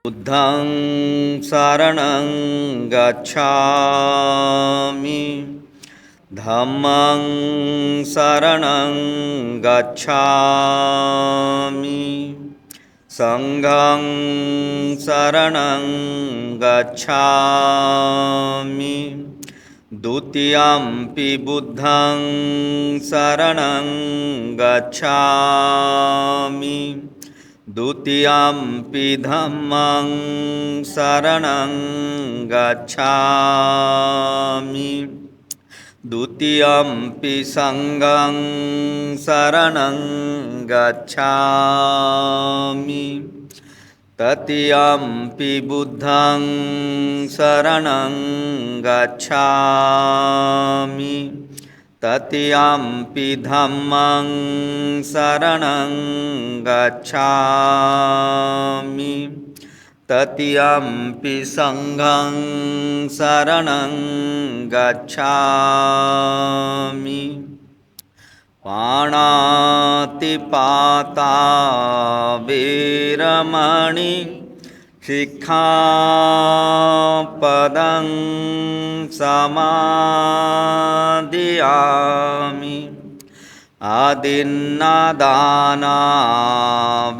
बुद्धं शरणं गच्छामि धम्मं शरणं गच्छामि संघं शरणं गच्छामि द्वितीयंपि बुद्धं शरणं गच्छामि द्वितीयंपि धम्मं शरणं गच्छामि द्वितीयंपि संघं शरणं गच्छामि तृतीयंपि बुद्धं शरणं गच्छामि तृतीयंपि धम्मं शरणं गच्छामि तृतीयंपि संघं शरणं गच्छामि पाणातिपाता वीरमणि सिक्खापदं समादियामि आदिन्नादाना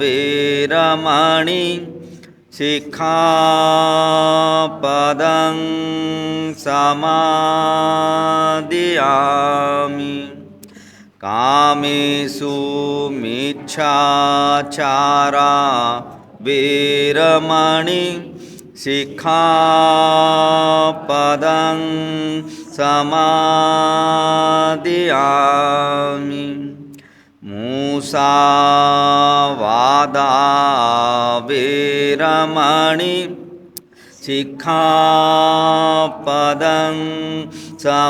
वीरमणि सिक्खापदं समादियामि कामेषु मिच्छाचारा वीरमणि सिक्खापदं समादियामि मुसावादा वीरमणि सिक्खापदं समादियामि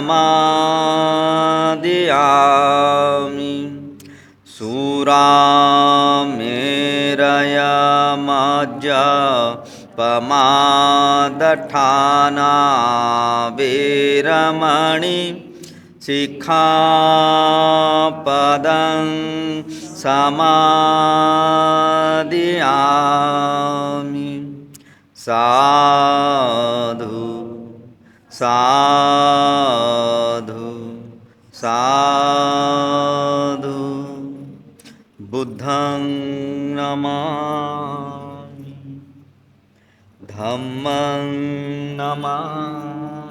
सुरामेरयमज्जपमादठाना वीरमणि सिक्खापदं समादियामि साधु साधु साधु बुद्धं नमामि धम्मं नमामि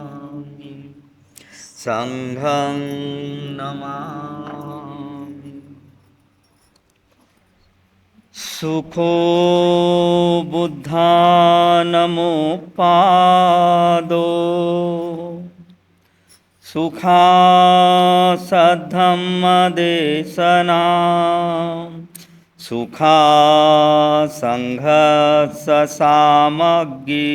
संघं नमामि सुखो बुद्धानमुपादो सुखासद्धम्मदेशना सुखा संघस्य सामग्री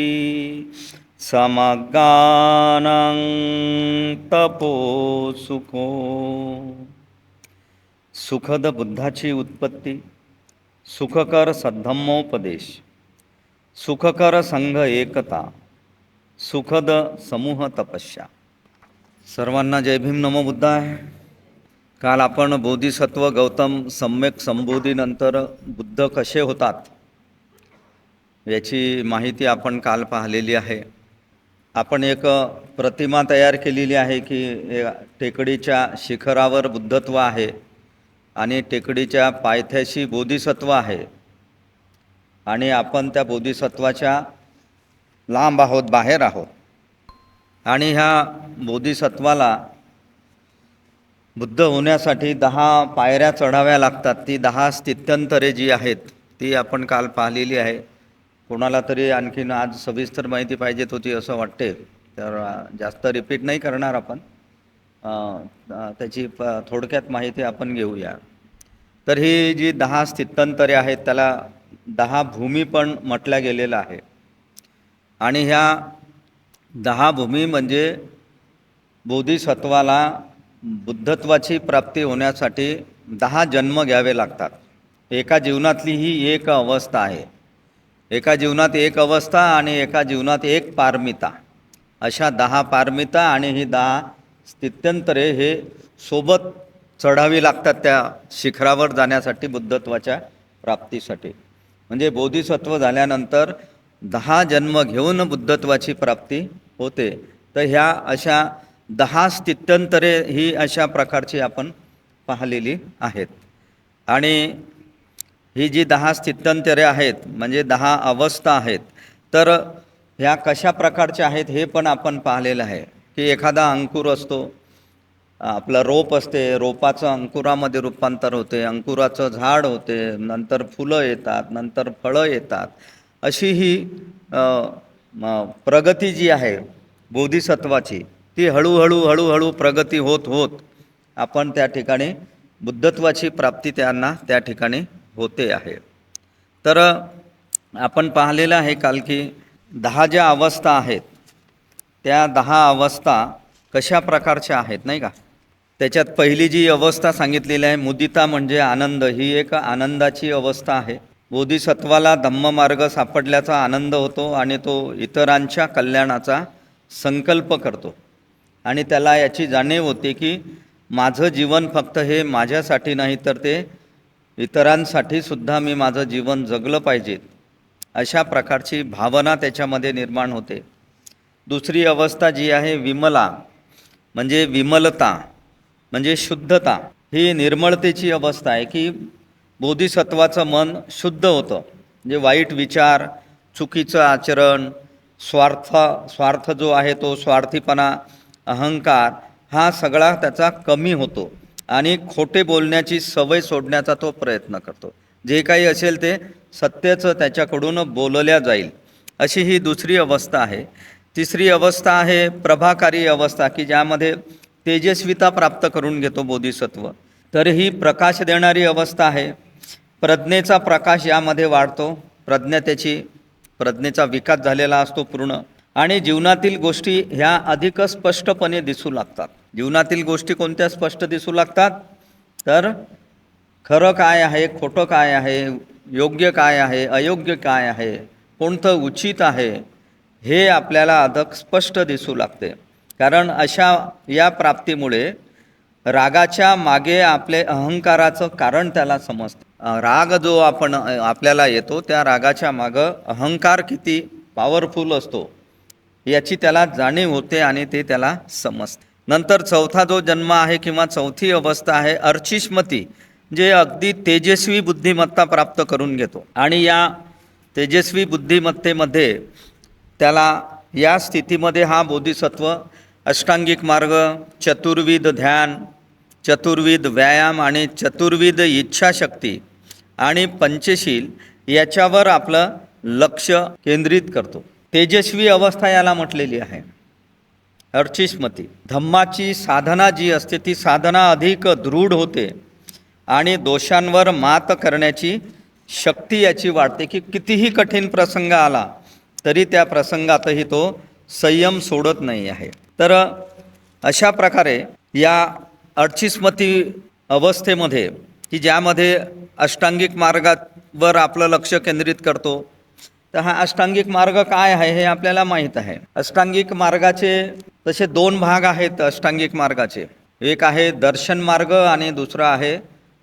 समगानं तपो सुखो. सुखद बुद्धाची उत्पत्ती, सुखकर सद्धम्मोपदेश, सुखकर संघ एकता, सुखद समूह तपस्या. सर्वांना जय भीम नमो बुद्धाय. काल आपण बोधिसत्व गौतम सम्यक संबोधीनंतर बुद्ध कसे होतात याची माहिती आपण काल पाहिलेली आहे. आपण एक प्रतिमा तयार केलेली आहे की टेकडीच्या शिखरावर बुद्धत्व आहे आणि टेकडीच्या पायथ्याशी बोधिसत्व आहे आणि आपण त्या बोधिसत्वाच्या लांब आहोत, बाहेर आहोत. आणि ह्या बोधिसत्वाला बुद्ध होण्यासाठी 10 पायऱ्या चढाव्या लागतात. ती 10 स्थित्यंतरे जी आहेत ती आपण काल पाहिलेली आहे. कोणाला तरी आणखीन आज सविस्तर माहिती पाहिजेत होती असं वाटते, तर जास्त रिपीट नाही करणार आपण, त्याची थोडक्यात माहिती आपण घेऊया. तर ही जी 10 स्थित्यंतरे आहेत त्याला 10 भूमी पण म्हटल्या गेलेलं आहे. आणि ह्या 10 भूमी म्हणजे बोधिसत्वाला बुद्धत्वाची प्राप्ती होण्यासाठी 10 जन्म घ्यावे लागतात. एका जीवनातली ही एक अवस्था आहे. एका जीवनात एक अवस्था आणि एका जीवनात एक पारमिता, अशा 10 पारमिता आणि ही 10 स्थित्यंतरे हे सोबत चढावी लागतात त्या शिखरावर जाण्यासाठी, बुद्धत्वाच्या प्राप्तीसाठी. म्हणजे बोधिसत्व झाल्यानंतर 10 जन्म घेऊन बुद्धत्वाची प्राप्ती होते. तर ह्या अशा 10 स्थित्यंतरे ही अशा प्रकारची आपण पाहिलेली आहेत. आणि ही जी 10 स्थित्यंतरे आहेत म्हणजे 10 अवस्था आहेत, तर ह्या कशा प्रकारच्या आहेत हे पण आपण पाहिलेलं आहे. की एखादा अंकुर असतो, आपलं रोप असते, रोपाचं अंकुरामध्ये रूपांतर होते, अंकुराचं झाड होते, नंतर फुलं येतात, नंतर फळं येतात. अशी ही प्रगती जी आहे बोधिसत्वाची, ती हळूहळू प्रगती होत होत आपण त्या ठिकाणी बुद्धत्वाची प्राप्ती त्यांना त्या ठिकाणी होते आहे. तर आपण पाहिलेलं आहे काल की 10 ज्या अवस्था आहेत त्या 10 अवस्था कशा प्रकारच्या आहेत नाही का. त्याच्यात पहिली जी अवस्था सांगितलेली आहे मुदिता म्हणजे आनंद, ही एक आनंदाची अवस्था आहे. बोधिसत्वाला धम्ममार्ग सापडल्याचा आनंद होतो आणि तो इतरांच्या कल्याणाचा संकल्प करतो आणि त्याला याची जाणीव होते की माझं जीवन फक्त हे माझ्यासाठी नाही तर ते इतरांसाठी सुद्धा मी माझं जीवन जगलं पाहिजे, अशा प्रकारची भावना त्याच्यामध्ये निर्माण होते. दुसरी अवस्था जी आहे विमला म्हणजे विमलता म्हणजे शुद्धता, ही निर्मळतेची अवस्था आहे की बोधिसत्वाचं मन शुद्ध होतं. म्हणजे वाईट विचार, चुकीचं आचरण, स्वार्थ जो आहे तो स्वार्थीपणा, अहंकार, हा सगळा त्याचा कमी होतो आणि खोटे बोलण्याची सवय सोडण्याचा तो प्रयत्न करतो. जे काही असेल ते सत्यचं त्याच्याकडून बोलल्या जाईल, अशी ही दुसरी अवस्था आहे. तिसरी अवस्था आहे प्रभाकारी अवस्था की ज्यामध्ये तेजस्विता प्राप्त करून घेतो बोधिसत्व. तर ही प्रकाश देणारी अवस्था आहे. प्रज्ञेचा प्रकाश यामध्ये वाढतो, प्रज्ञेचा विकास झालेला असतो पूर्ण आणि जीवनातील गोष्टी ह्या अधिक स्पष्टपणे दिसू लागतात. जीवनातील गोष्टी कोणत्या स्पष्ट दिसू लागतात तर खरं काय आहे, खोटं काय आहे, योग्य काय आहे, अयोग्य काय आहे, कोणतं उचित आहे, हे आपल्याला अधिक स्पष्ट दिसू लागते. कारण अशा या प्राप्तीमुळे रागाच्या मागे आपले अहंकाराचं कारण त्याला समजतं. राग जो आपल्याला येतो त्या रागाच्या मागं अहंकार किती पॉवरफुल असतो याची त्याला जाणीव होते आणि ते त्याला समजते. नंतर चौथा जो जन्म आहे किंवा चौथी अवस्था आहे अर्चिष्मती, जे अगदी तेजस्वी बुद्धिमत्ता प्राप्त करून घेतो आणि या तेजस्वी बुद्धिमत्तेमध्ये त्याला या स्थितीमध्ये हा बोधिसत्व अष्टांगिक मार्ग, चतुर्विध ध्यान, चतुर्विध व्यायाम आणि चतुर्विध इच्छाशक्ती आणि पंचशील याच्यावर आपलं लक्ष केंद्रित करतो. तेजस्वी अवस्था याला म्हटलेली आहे अर्चिष्मती. धम्माची साधना जी असते ती साधना अधिक दृढ होते आणि दोषांवर मात करण्याची शक्ती याची वाढते की कितीही कठीण प्रसंग आला तरी त्या प्रसंगातही तो संयम सोडत नाही आहे. तर अशा प्रकारे या अर्चिष्मती अवस्थेमध्ये की ज्यामध्ये अष्टांगिक मार्गावर आपलं लक्ष केंद्रित करतो. तर हा अष्टांगिक मार्ग काय आहे हे आपल्याला माहीत आहे. अष्टांगिक मार्गाचे तसे 2 भाग आहेत अष्टांगिक मार्गाचे. एक आहे दर्शन मार्ग आणि दुसरा आहे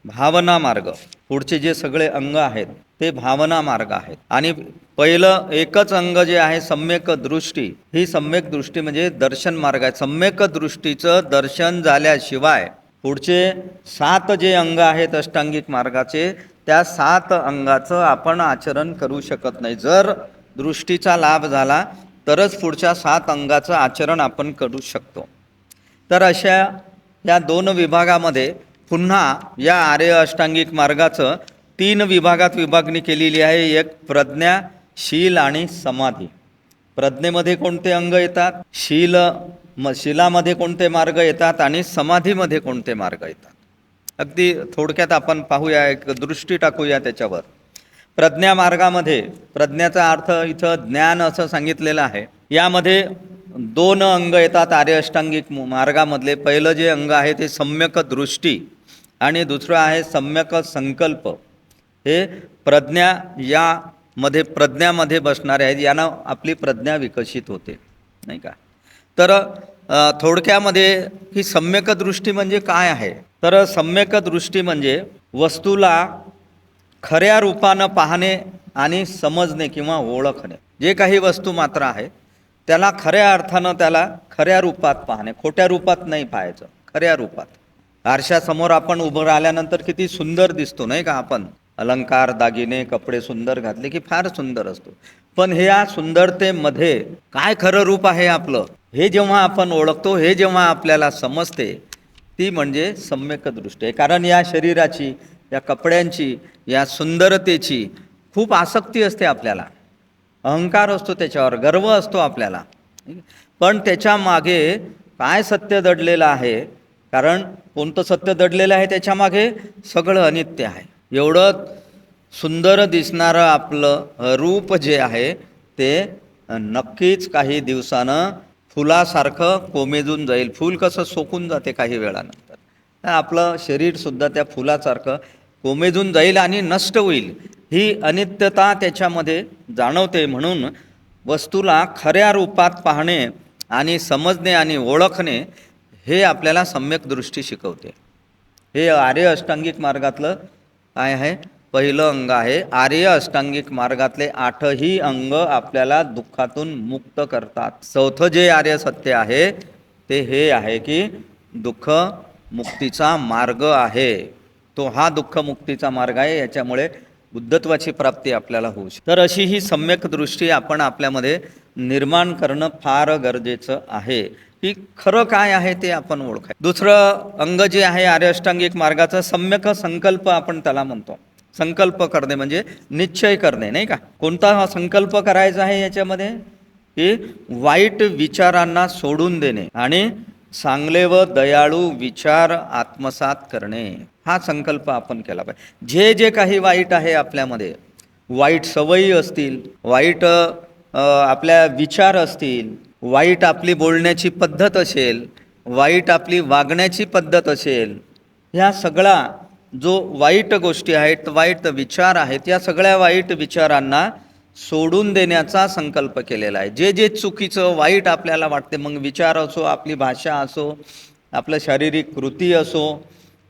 भावना मार्ग. पुढचे जे सगळे अंग आहेत ते भावना मार्ग आहेत. आणि पहिलं एकच अंग जे आहे सम्यक दृष्टी, ही सम्यक दृष्टी म्हणजे दर्शन मार्ग आहे. सम्यक दृष्टीचं दर्शन झाल्याशिवाय पुढचे 7 जे अंग आहेत अष्टांगिक मार्गाचे त्या 7 अंगाचं आपण आचरण करू शकत नाही. जर दृष्टीचा लाभ झाला तरच पुढच्या 7 अंगाचं आचरण आपण करू शकतो. तर अशा या 2 विभागामध्ये पुन्हा या आर्य अष्टांगिक मार्गाचं 3 विभागात विभागणी केलेली आहे. एक प्रज्ञा, शील आणि समाधी. प्रज्ञेमध्ये कोणते अंग येतात, शीलामध्ये कोणते मार्ग येतात आणि समाधीमध्ये कोणते मार्ग येतात, अगदी थोडक्यात आपण पाहूया, एक दृष्टी टाकूया त्याच्यावर. प्रज्ञा मार्गामध्ये, प्रज्ञाचा अर्थ इथं ज्ञान असं सांगितलेलं आहे. यामध्ये 2 अंग येतात आर्य अष्टांगिक मार्गामधले. पहिलं जे अंग आहे ते सम्यक दृष्टी आणि दुसरं आहे सम्यक संकल्प. हे प्रज्ञामध्ये बसणारे आहेत. यानं आपली प्रज्ञा विकसित होते नाही का. तर थोडक्यामध्ये ही सम्यक दृष्टी म्हणजे काय आहे, तर सम्यक दृष्टी म्हणजे वस्तूला खऱ्या रूपानं पाहणे आणि समजणे किंवा ओळखणे. जे काही वस्तू मात्र आहे त्याला खऱ्या अर्थानं त्याला खऱ्या रूपात पाहणे, खोट्या रूपात नाही पाहायचं, खऱ्या रूपात. आरशासमोर आपण उभं राहिल्यानंतर किती सुंदर दिसतो नाही का आपण, अलंकार दागिने कपडे सुंदर घातले की फार सुंदर असतो. पण ह्या सुंदरतेमध्ये काय खरं रूप आहे आपलं हे जेव्हा आपण ओळखतो, हे जेव्हा आपल्याला समजते, ती म्हणजे सम्यक दृष्टी आहे. कारण या शरीराची, या कपड्यांची, या सुंदरतेची खूप आसक्ती असते आपल्याला, अहंकार असतो त्याच्यावर, गर्व असतो आपल्याला. पण त्याच्या मागे काय सत्य दडलेलं आहे? कारण कोणतं सत्य दडलेलं आहे त्याच्यामागे? सगळं अनित्य आहे. एवढं सुंदर दिसणारं आपलं रूप जे आहे ते नक्कीच काही दिवसानं फुलासारखं कोमेजून जाईल. फूल कसं सोकून जाते काही वेळानंतर, तर आपलं शरीरसुद्धा त्या फुलासारखं कोमेजून जाईल आणि नष्ट होईल. ही अनित्यता त्याच्यामध्ये जाणवते. म्हणून वस्तूला खऱ्या रूपात पाहणे आणि समजणे आणि ओळखणे हे आपल्याला सम्यक दृष्टी शिकवते. हे आर्य अष्टांगिक मार्गातलं काय आहे? पहिलं अंग आहे. आर्य अष्टांगिक मार्गातले 8ही अंग आपल्याला दुःखातून मुक्त करतात. चौथं जे आर्य सत्य आहे ते हे आहे की दुःख मुक्तीचा मार्ग आहे. तो हा दुःख मुक्तीचा मार्ग आहे. याच्यामुळे बुद्धत्वाची प्राप्ती आपल्याला होऊ शकते. तर अशी ही सम्यक दृष्टी आपण आपल्यामध्ये निर्माण करणं फार गरजेचं आहे की खरं काय आहे ते आपण ओळखाय. दुसरं अंग जे आहे आर्य अष्टांगिक मार्गाचं सम्यक संकल्प आपण त्याला म्हणतो. संकल्प करणे म्हणजे निश्चय करणे नाही का. कोणता संकल्प करायचा आहे याच्यामध्ये? की वाईट विचारांना सोडून देणे आणि चांगले व दयाळू विचार आत्मसात करणे, हा संकल्प आपण केला पाहिजे. जे जे काही वाईट आहे आपल्यामध्ये, वाईट सवयी असतील, वाईट आपल्या विचार असतील, वाईट आपली बोलण्याची पद्धत असेल, वाईट आपली वागण्याची पद्धत असेल, ह्या सगळा जो वाईट गोष्टी आहेत, वाईट विचार आहेत, या सगळ्या वाईट विचारांना सोडून देण्याचा संकल्प केलेला आहे. जे जे चुकीचं वाईट आपल्याला वाटते, मग विचार असो, आपली भाषा असो, आपलं शारीरिक कृती असो,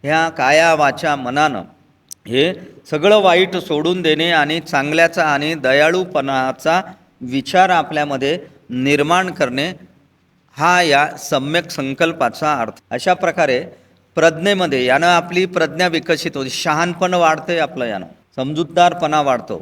ह्या काया वाचा मनानं हे सगळं वाईट सोडून देणे आणि चांगल्याचा आणि दयाळूपणाचा विचार आपल्यामध्ये निर्माण करणे, हा या सम्यक संकल्पाचा अर्थ. अशा प्रकारे प्रज्ञेमध्ये यानं आपली प्रज्ञा विकसित होते, शहाणपण वाढते आपलं, यानं समजूतदारपणा वाढतो,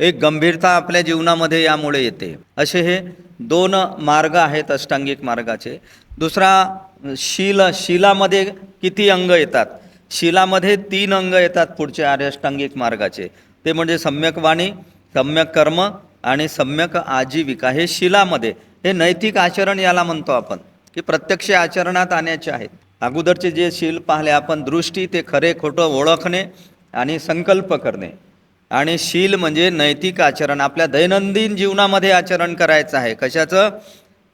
एक गंभीरता आपल्या जीवनामध्ये यामुळे येते. असे हे 2 मार्ग आहेत अष्टांगिक मार्गाचे. दुसरा शीलामध्ये किती अंग येतात? शीलामध्ये 3 अंग येतात पुढचे आर्य अष्टांगिक मार्गाचे. ते म्हणजे सम्यक वाणी, सम्यक कर्म आणि सम्यक आजीविका. हे शीलामध्ये, हे नैतिक आचरण याला म्हणतो आपण, की प्रत्यक्ष आचरणात आणायचे आहेत. अगोदरचे जे शील पाहिले आपण, दृष्टी ते खरे खोटं ओळखणे आणि संकल्प करणे, आणि शील म्हणजे नैतिक आचरण, आपल्या दैनंदिन जीवनामध्ये आचरण करायचं आहे. कशाचं?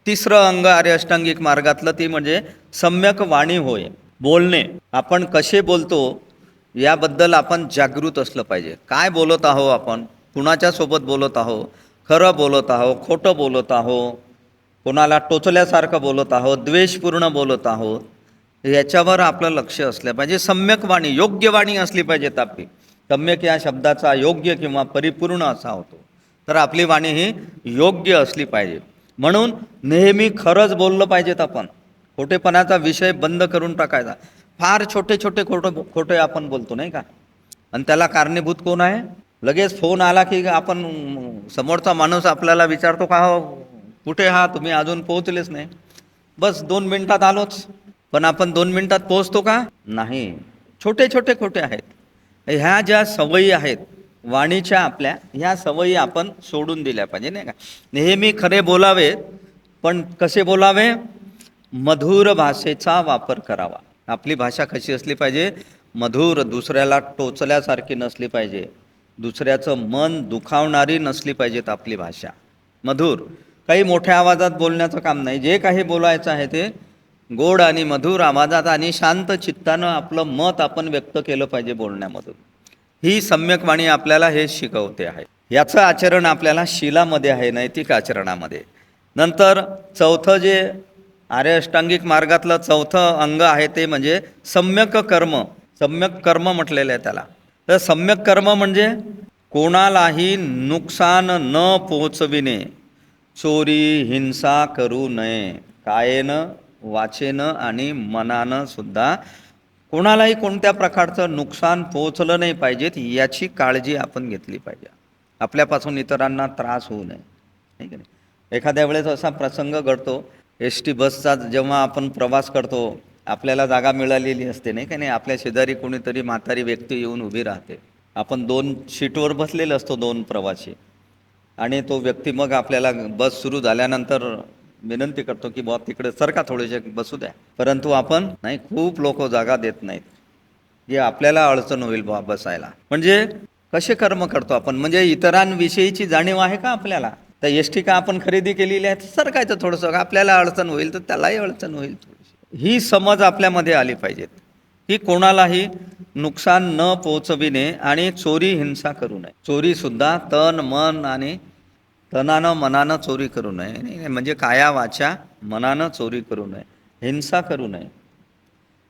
तिसरं अंग आर्य अष्टांगिक मार्गातलं ती म्हणजे सम्यक वाणी होय, बोलणे. आपण कसे बोलतो याबद्दल आपण जागृत असलं पाहिजे. काय बोलत आहो आपण, कुणाच्या सोबत बोलत आहो, खरं बोलत आहो, खोटं बोलत आहो, कोणाला टोचल्यासारखं बोलत आहोत, द्वेषपूर्ण बोलत आहोत, याच्यावर आपलं लक्ष असलं पाहिजे. सम्यक वाणी, योग्य वाणी असली पाहिजेत आपली. सम्यक या शब्दाचा योग्य किंवा परिपूर्ण असा होतो. तर आपली वाणी ही योग्य असली पाहिजे. म्हणून नेहमी खरंच बोललं पाहिजेत आपण. खोटेपणाचा विषय बंद करून टाकायचा. फार छोटे छोटे खोटे आपण बोलतो नाही का, आणि त्याला कारणीभूत कोण आहे? लगेच फोन आला की आपण, समोरचा माणूस आपल्याला विचारतो का हो कुठे हा, तुम्ही अजून पोहोचलेच नाही. बस 2 मिनिटात आलोच. पण आपण 2 मिनिटात पोहोचतो का? नाही. छोटे छोटे खोटे आहेत. ह्या ज्या सवयी आहेत वाणीच्या आपल्या, ह्या सवयी आपण सोडून दिल्या पाहिजे नाही का. नेहमी खरे बोलावे, पण कसे बोलावे? मधुर भाषेचा वापर करावा. आपली भाषा कशी असली पाहिजे? मधुर, दुसऱ्याला टोचल्यासारखी नसली पाहिजे, दुसऱ्याचं मन दुखावणारी नसली पाहिजेत आपली भाषा. मधुर, काही मोठ्या आवाजात बोलण्याचं काम नाही. जे काही बोलायचं आहे ते गोड आणि मधुर आवाजात आणि शांत चित्तानं आपलं मत आपण व्यक्त केलं पाहिजे बोलण्यामधून. ही सम्यक वाणी आपल्याला हे शिकवते आहे. याचं आचरण आपल्याला शीलामध्ये आहे, नैतिक आचरणामध्ये. नंतर चौथं जे आर्य अष्टांगिक मार्गातलं चौथं अंग आहे ते म्हणजे सम्यक कर्म. सम्यक कर्म म्हटलेलं आहे त्याला. तर सम्यक कर्म म्हणजे कोणालाही नुकसान न पोहोचविणे, चोरी हिंसा करू नये. कायेनं, वाचेनं आणि मनानं सुद्धा कोणालाही कोणत्या प्रकारचं नुकसान पोहोचलं नाही पाहिजेत याची काळजी आपण घेतली पाहिजे. आपल्यापासून इतरांना त्रास होऊ नये, नाही की नाही. एखाद्या वेळेस असा प्रसंग घडतो, एस टी बसचा जेव्हा आपण प्रवास करतो, आपल्याला जागा मिळालेली असते, नाही का नाही. आपल्या शेजारी कोणीतरी म्हातारी व्यक्ती येऊन उभी राहते. आपण 2 सीटवर बसलेले असतो, 2 प्रवासी, आणि तो व्यक्ती मग आपल्याला बस सुरू झाल्यानंतर विनंती करतो की बुवा तिकडे सरका, थोडेसे बसू द्या. परंतु आपण नाही, खूप लोक जागा देत नाहीत. जे आपल्याला अडचण होईल बुवा बसायला. म्हणजे कसे कर्म करतो आपण, म्हणजे इतरांविषयीची जाणीव आहे का आपल्याला. तर एस टी का आपण खरेदी केलेली आहे, सरकायचं थोडंसं, आपल्याला अडचण होईल तर त्यालाही अडचण होईल थोडीशी. ही समज आपल्यामध्ये आली पाहिजेत की कोणालाही नुकसान न पोहोचविणे आणि चोरी हिंसा करू नये. चोरीसुद्धा तन मन आणि तनानं मनानं चोरी करू नये, म्हणजे काया वाचा मनानं चोरी करू नये, हिंसा करू नये.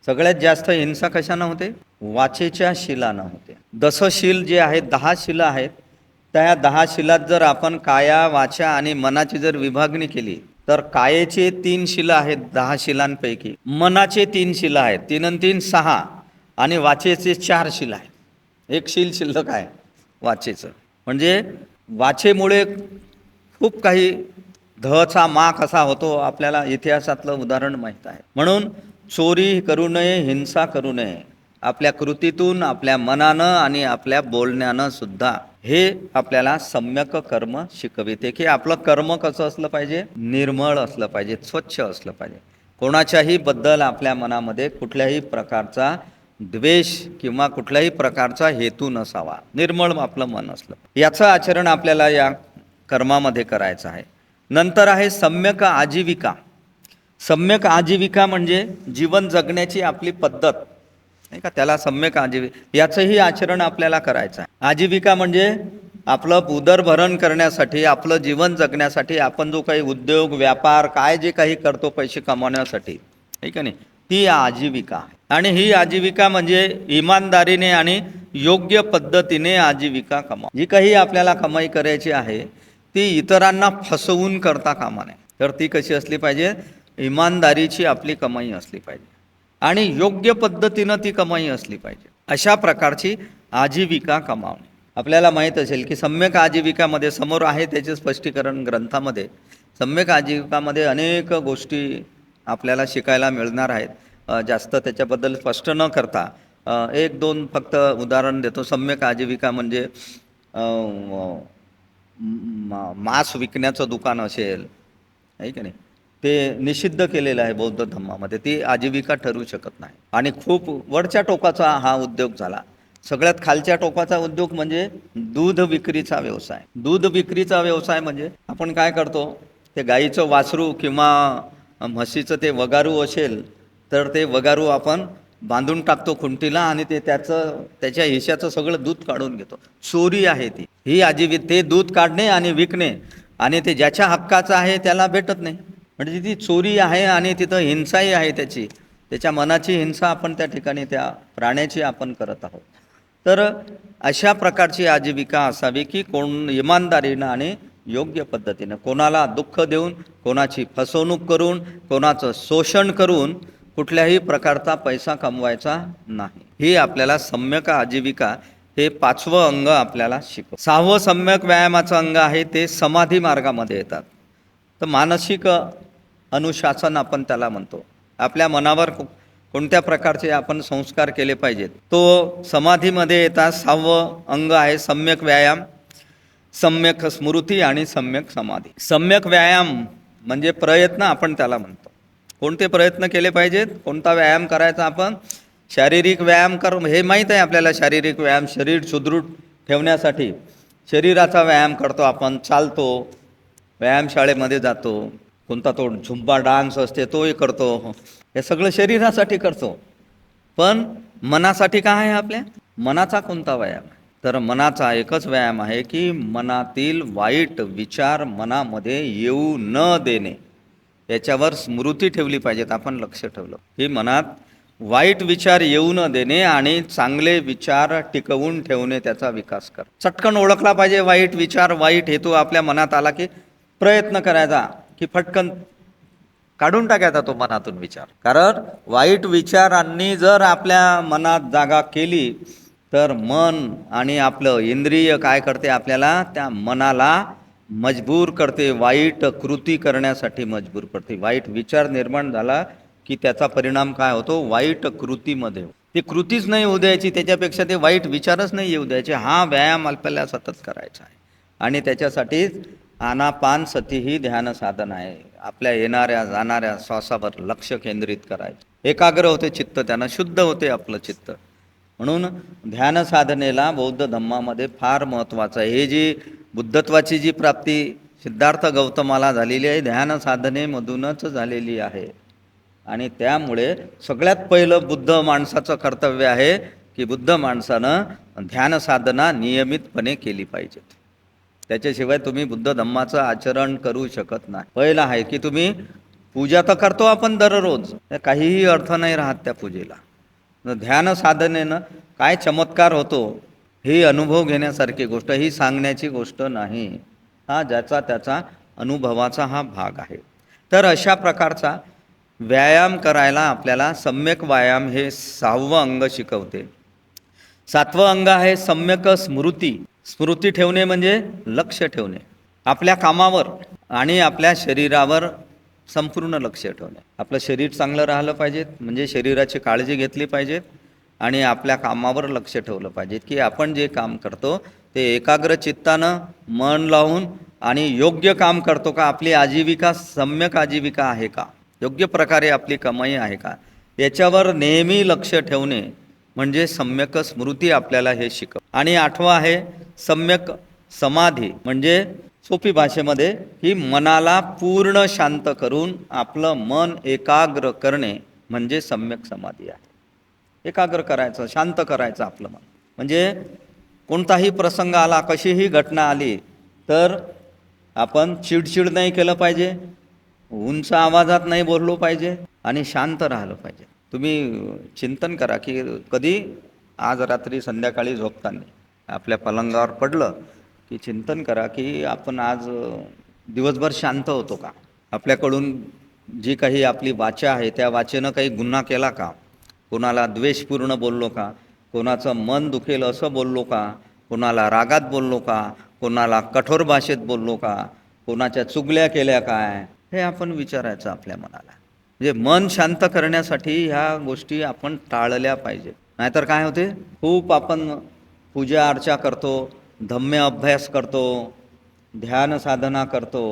सगळ्यात जास्त हिंसा कशानं होते, वाचेच्या शिलानं होते. दशशील जे आहेत, 10 शिला आहेत, त्या 10 शिलात जर आपण काया वाचा आणि मनाची जर विभागणी केली तर कायेचे 3 शिला आहेत 10 शिलांपैकी, मनाचे 3 शिला आहेत, 3 आणि 3 6, आणि वाचेचे 4 शिला आहेत. 1 शील शिल्लक आहे वाचेचं. म्हणजे वाचेमुळे खूप काही धचा मा कसा होतो आपल्याला इतिहासातलं उदाहरण माहीत आहे. म्हणून चोरी करू नये, हिंसा करू नये. आपल्या कृतीतून, आपल्या मनानं आणि आपल्या बोलण्यानं सुद्धा हे आपल्याला सम्यक कर्म शिकविते की आपलं कर्म कसं असलं पाहिजे, निर्मळ असलं पाहिजे, स्वच्छ असलं पाहिजे. कोणाच्याही बद्दल आपल्या मनामध्ये कुठल्याही प्रकारचा द्वेष किंवा कुठल्याही प्रकारचा हेतू नसावा, निर्मळ आपलं मन असलं. याचं आचरण आपल्याला या कर्मामध्ये करायचं आहे. नंतर आहे सम्यक आजीविका. सम्यक आजीविका म्हणजे जीवन जगण्याची आपली पद्धत, नाही का, त्याला सम्यक आजीविका, याचंही आचरण आपल्याला करायचं आहे. आजीविका म्हणजे आपलं उदरभरण करण्यासाठी, आपलं जीवन जगण्यासाठी आपण जो काही उद्योग व्यापार काय जे काही करतो पैसे कमावण्यासाठी, ठीक आहे नाही, ती आजीविका आहे. आणि ही आजीविका म्हणजे इमानदारीने आणि योग्य पद्धतीने आजीविका कमाव. जी काही आपल्याला कमाई करायची आहे ती इतरांना फसवून करता कामा नये. तर ती कशी असली पाहिजे, इमानदारीची आपली कमाई असली पाहिजे आणि योग्य पद्धतीनं ती कमाई असली पाहिजे. अशा प्रकारची आजीविका कमावणे. आपल्याला माहीत असेल की सम्यक आजीविकामध्ये समोर आहे त्याचे स्पष्टीकरण ग्रंथामध्ये. सम्यक आजीविकामध्ये अनेक गोष्टी आपल्याला शिकायला मिळणार आहेत. जास्त त्याच्याबद्दल स्पष्ट न करता 1-2 फक्त उदाहरण देतो. सम्यक आजीविका म्हणजे मांस विकण्याचं दुकान असेल, आहे की नाही, ते निषिद्ध केलेलं आहे बौद्ध धर्मामध्ये, ती आजीविका ठरू शकत नाही. आणि खूप वरच्या टोकाचा हा उद्योग झाला. सगळ्यात खालच्या टोकाचा उद्योग म्हणजे दूध विक्रीचा व्यवसाय. दूध विक्रीचा व्यवसाय म्हणजे आपण काय करतो, ते गाईचं वासरू किंवा म्हशीचं ते वगारू असेल तर ते वगारू आपण बांधून टाकतो खुंटीला आणि ते त्याच्या हिश्याचं सगळं दूध काढून घेतो. चोरी आहे ती. ही ते दूध काढणे आणि विकणे आणि ते ज्याच्या हक्काचं आहे त्याला भेटत नाही, म्हणजे ती चोरी आहे. आणि तिथं हिंसाही आहे, त्याच्या मनाची हिंसा आपण त्या ठिकाणी त्या प्राण्याची आपण करत आहोत. तर अशा प्रकारची आजीविका असावी की कोण इमानदारीनं आणि योग्य पद्धतीनं, कोणाला दुःख देऊन, कोणाची फसवणूक करून, कोणाचं शोषण करून कुठल्याही प्रकारचा पैसा कमवायचा नाही. ही आपल्याला सम्यक आजीविका हे 5वं अंग आपल्याला शिकव. 6वं सम्यक व्यायामाचं अंग आहे ते समाधी मार्गामध्ये येतात. तर मानसिक अनुशासन आपण त्याला म्हणतो. आपल्या मनावर कोणत्या प्रकारचे आपण संस्कार केले पाहिजेत, तो समाधीमध्ये येतात. 6वं अंग आहे सम्यक व्यायाम, सम्यक स्मृती आणि सम्यक समाधी. सम्यक व्यायाम म्हणजे प्रयत्न आपण त्याला म्हणतो. कोणते प्रयत्न केले पाहिजेत, कोणता व्यायाम करायचा आपण, शारीरिक व्यायाम हे माहीत आहे आपल्याला. शारीरिक व्यायाम शरीर सुदृढ ठेवण्यासाठी शरीराचा व्यायाम करतो आपण, चालतो, व्यायामशाळेमध्ये जातो, कोणता तो झुंबा डान्स असते तोही करतो, हे सगळं शरीरासाठी करतो. पण मनासाठी काय आहे, आपल्या मनाचा कोणता व्यायाम आहे, तर मनाचा एकच व्यायाम आहे की मनातील वाईट विचार मनामध्ये येऊ न देणे, याच्यावर स्मृती ठेवली पाहिजेत. आपण लक्ष ठेवलं की मनात वाईट विचार येऊ न देणे आणि चांगले विचार टिकवून ठेवणे, त्याचा विकास कर. चटकन ओळखला पाहिजे वाईट विचार, वाईट हेतू आपल्या मनात आला की प्रयत्न करायचा की फटकन काढून टाकायचा तो मनातून विचार. कारण वाईट विचारांनी जर आपल्या मनात जागा केली तर मन आणि आपलं इंद्रिय काय करते, आपल्याला त्या मनाला मजबूर करते, वाईट कृती करण्यासाठी मजबूर करते. वाईट विचार निर्माण झाला की त्याचा परिणाम काय होतो, वाईट कृतीमध्ये. ती कृतीच नाही होऊ द्यायची, त्याच्यापेक्षा ते वाईट विचारच नाही येऊ द्यायचे. हा व्यायाम आपल्याला सतत करायचा आहे आणि त्याच्यासाठीच आनापान सती ही ध्यान साधन आहे. आपल्या येणाऱ्या जाणाऱ्या श्वासावर लक्ष केंद्रित करायचं, एकाग्र होते चित्त, त्यानं शुद्ध होते आपलं चित्त. म्हणून ध्यान साधनेला बौद्ध धम्मामध्ये फार महत्त्वाचं आहे. हे जी बुद्धत्वाची जी प्राप्ती सिद्धार्थ गौतमाला झालेली आहे, ध्यान साधनेमधूनच झालेली आहे. आणि त्यामुळे सगळ्यात पहिलं बुद्ध माणसाचं कर्तव्य आहे की बुद्ध माणसानं ध्यान साधना नियमितपणे केली पाहिजे. त्याच्याशिवाय तुम्ही बुद्ध धम्माचं आचरण करू शकत नाही. पहिलं आहे की तुम्ही पूजा तर करतो आपण दररोज, काहीही अर्थ नाही राहत त्या पूजेला. ध्यान साधनेनं काय चमत्कार होतो ही अनुभव घेण्यासारखी गोष्ट, ही सांगण्याची गोष्ट नाही. हा ज्याचा त्याचा अनुभवाचा हा भाग आहे. तर अशा प्रकारचा व्यायाम करायला आपल्याला सम्यक व्यायाम हे 6वं अंग शिकवते. 7वं अंग आहे सम्यक स्मृती. स्मृती ठेवणे म्हणजे लक्ष ठेवणे, आपल्या कामावर आणि आपल्या शरीरावर संपूर्ण लक्ष ठेवणे. आपलं शरीर चांगलं राहिलं पाहिजे, म्हणजे शरीराची काळजी घेतली पाहिजे आणि आपल्या कामावर लक्ष ठेवलं पाहिजे की आपण जे काम करतो ते एकाग्र चित्तानं मन लावून आणि योग्य काम करतो का, आपली आजीविका सम्यक आजीविका आहे का, योग्य प्रकारे आपली कमाई आहे का, याच्यावर नेहमी लक्ष ठेवणे म्हणजे सम्यक स्मृती आपल्याला हे शिकव. आणि 8वं आहे सम्यक समाधी, म्हणजे सोपी भाषेमध्ये की मनाला पूर्ण शांत करून आपलं मन एकाग्र करणे म्हणजे सम्यक समाधी आहे. एकाग्र करायचं, शांत करायचं आपलं मन. म्हणजे कोणताही प्रसंग आला, कशीही घटना आली तर आपण चिडचिड नाही केलं पाहिजे, उंच आवाजात नाही बोललो पाहिजे आणि शांत राहिलं पाहिजे. तुम्ही चिंतन करा की कधी आज रात्री संध्याकाळी झोपताना आपल्या पलंगावर पडलं की चिंतन करा की आपण आज दिवसभर शांत होतो का, आपल्याकडून जी काही आपली वाचा आहे त्या वाचेनं काही गुन्हा केला का, कोणाला द्वेषपूर्ण बोललो का, कोणाचं मन दुखेल असं बोललो का, कोणाला रागात बोललो का, कोणाला कठोर भाषेत बोललो का, कोणाच्या चुगल्या केल्या काय, हे आपण विचारायचं आपल्या मनाला. म्हणजे मन शांत करण्यासाठी ह्या गोष्टी आपण टाळल्या पाहिजे. नाहीतर काय होते, खूप आपण पूजा अर्चा करतो, धम्य अभ्यास करतो, ध्यान साधना करतो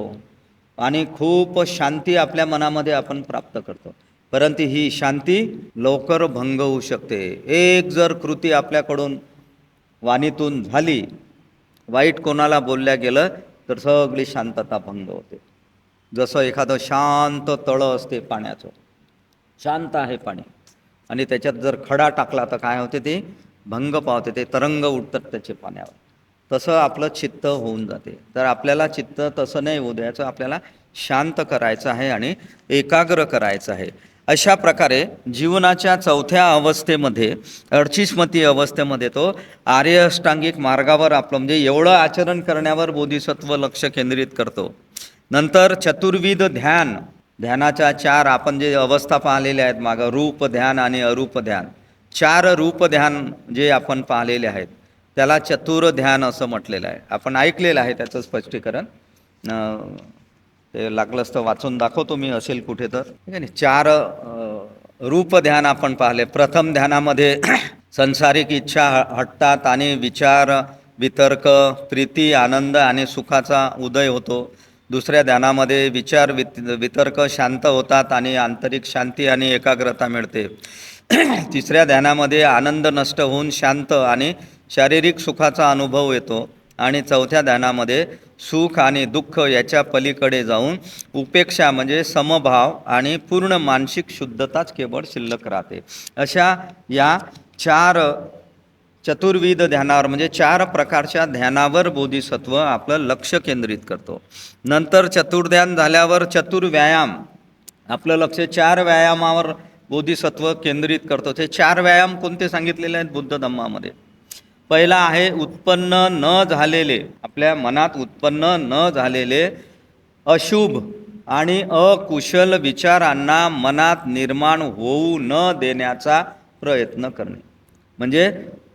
आणि खूप शांती आपल्या मनामध्ये आपण प्राप्त करतो, परंतु ही शांती लवकर भंग होऊ शकते. एक जर कृती आपल्याकडून वाणीतून झाली, वाईट कोणाला बोलल्या गेलं तर सगळी शांतता भंग होते. जसं एखादं शांत तळं असते पाण्याचं, शांत आहे पाणी, आणि त्याच्यात जर खडा टाकला तर काय होते, ते भंग पावते, ते तरंग उठतात त्याचे पाण्यावर. तसं आपलं चित्त होऊन जाते. तर आपल्याला चित्त तसं नाही होऊ द्यायचं, आपल्याला शांत करायचं आहे आणि एकाग्र करायचं आहे. अशा प्रकारे जीवनाच्या 4थ्या अवस्थेमध्ये, अर्चिस्मती अवस्थेमध्ये तो आर्य अष्टांगिक मार्गावर आपलं म्हणजे एवढं आचरण करण्यावर बोधिसत्व लक्ष केंद्रित करतो. नंतर चतुर्विध ध्यान, ध्यानाच्या 4 आपण जे अवस्था पाहिलेल्या आहेत मागं, रूप ध्यान आणि अरूप ध्यान. 4 रूप ध्यान जे आपण पाहिलेले आहेत त्याला चतुर ध्यान असं म्हटलेलं आहे. आपण ऐकलेलं आहे त्याचं स्पष्टीकरण, ते लागलंच तर वाचून दाखवतो मी, असेल कुठे तर, ठीक आहे. 4 रूप ध्यान आपण पाहिले. प्रथम ध्यानामध्ये संसारिक इच्छा हटतात आणि विचार, वितर्क, प्रीती, आनंद आणि सुखाचा उदय होतो. दुसऱ्या ध्यानामध्ये विचार वितर्क शांत होतात आणि आंतरिक शांती आणि एकाग्रता मिळते. तिसऱ्या ध्यानामध्ये आनंद नष्ट होऊन शांत आणि शारीरिक सुखाचा अनुभव येतो. आणि 4थ्या ध्यानामध्ये सुख आणि दुःख याच्या पलीकडे जाऊन उपेक्षा म्हणजे समभाव आणि पूर्ण मानसिक शुद्धताच केवळ शिल्लक राहते. अशा या 4 चतुर्विध ध्यानावर म्हणजे 4 प्रकारच्या ध्यानावर बोधिसत्व आपलं लक्ष केंद्रित करतो. नंतर चतुर्ध्यान झाल्यावर चतुर्व्यायाम, आपलं लक्ष 4 व्यायामावर बोधिसत्व केंद्रित करतो. ते 4 व्यायाम कोणते सांगितलेले आहेत बुद्ध धम्मामध्ये? पहिला आहे उत्पन्न न झालेले, आपल्या मनात उत्पन्न न झालेले अशुभ आणि अकुशल विचारांना मनात निर्माण होऊ न देण्याचा प्रयत्न करणे. म्हणजे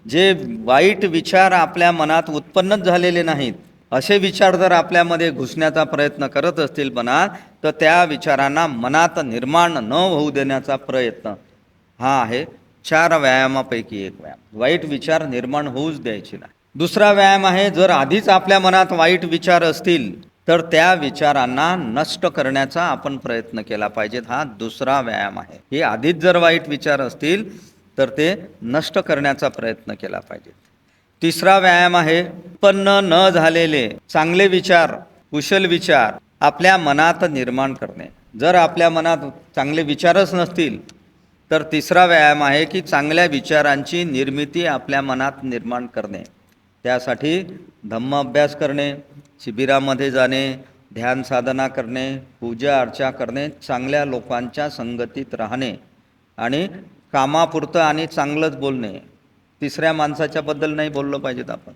जे वाईट विचार आपल्या मनात उत्पन्नच झालेले नाहीत असे विचार जर आपल्यामध्ये घुसण्याचा प्रयत्न करत असतील मनात, तर त्या विचारांना मनात निर्माण न होऊ देण्याचा प्रयत्न हा आहे 4 व्यायामापैकी एक व्यायाम. वाईट विचार निर्माण होऊच द्यायचे नाही. दुसरा व्यायाम आहे, जर आधीच आपल्या मनात वाईट विचार असतील तर त्या विचारांना नष्ट करण्याचा आपण प्रयत्न केला पाहिजे. हा दुसरा व्यायाम आहे. हे आधीच जर वाईट विचार असतील तर ते नष्ट करण्याचा प्रयत्न केला पाहिजे. तिसरा व्यायाम आहे उत्पन्न न झालेले चांगले विचार, कुशल विचार आपल्या मनात निर्माण करणे. जर आपल्या मनात चांगले विचारच नसतील तर तिसरा व्यायाम आहे की चांगल्या विचारांची निर्मिती आपल्या मनात निर्माण करणे. त्यासाठी धम्म अभ्यास करणे, शिबिरामध्ये जाणे, ध्यान साधना करणे, पूजा अर्चा करणे, चांगल्या लोकांच्या संगतीत राहणे आणि कामापुरतं आणि चांगलंच बोलणे. तिसऱ्या माणसाच्या बद्दल नाही बोललं पाहिजेत आपण.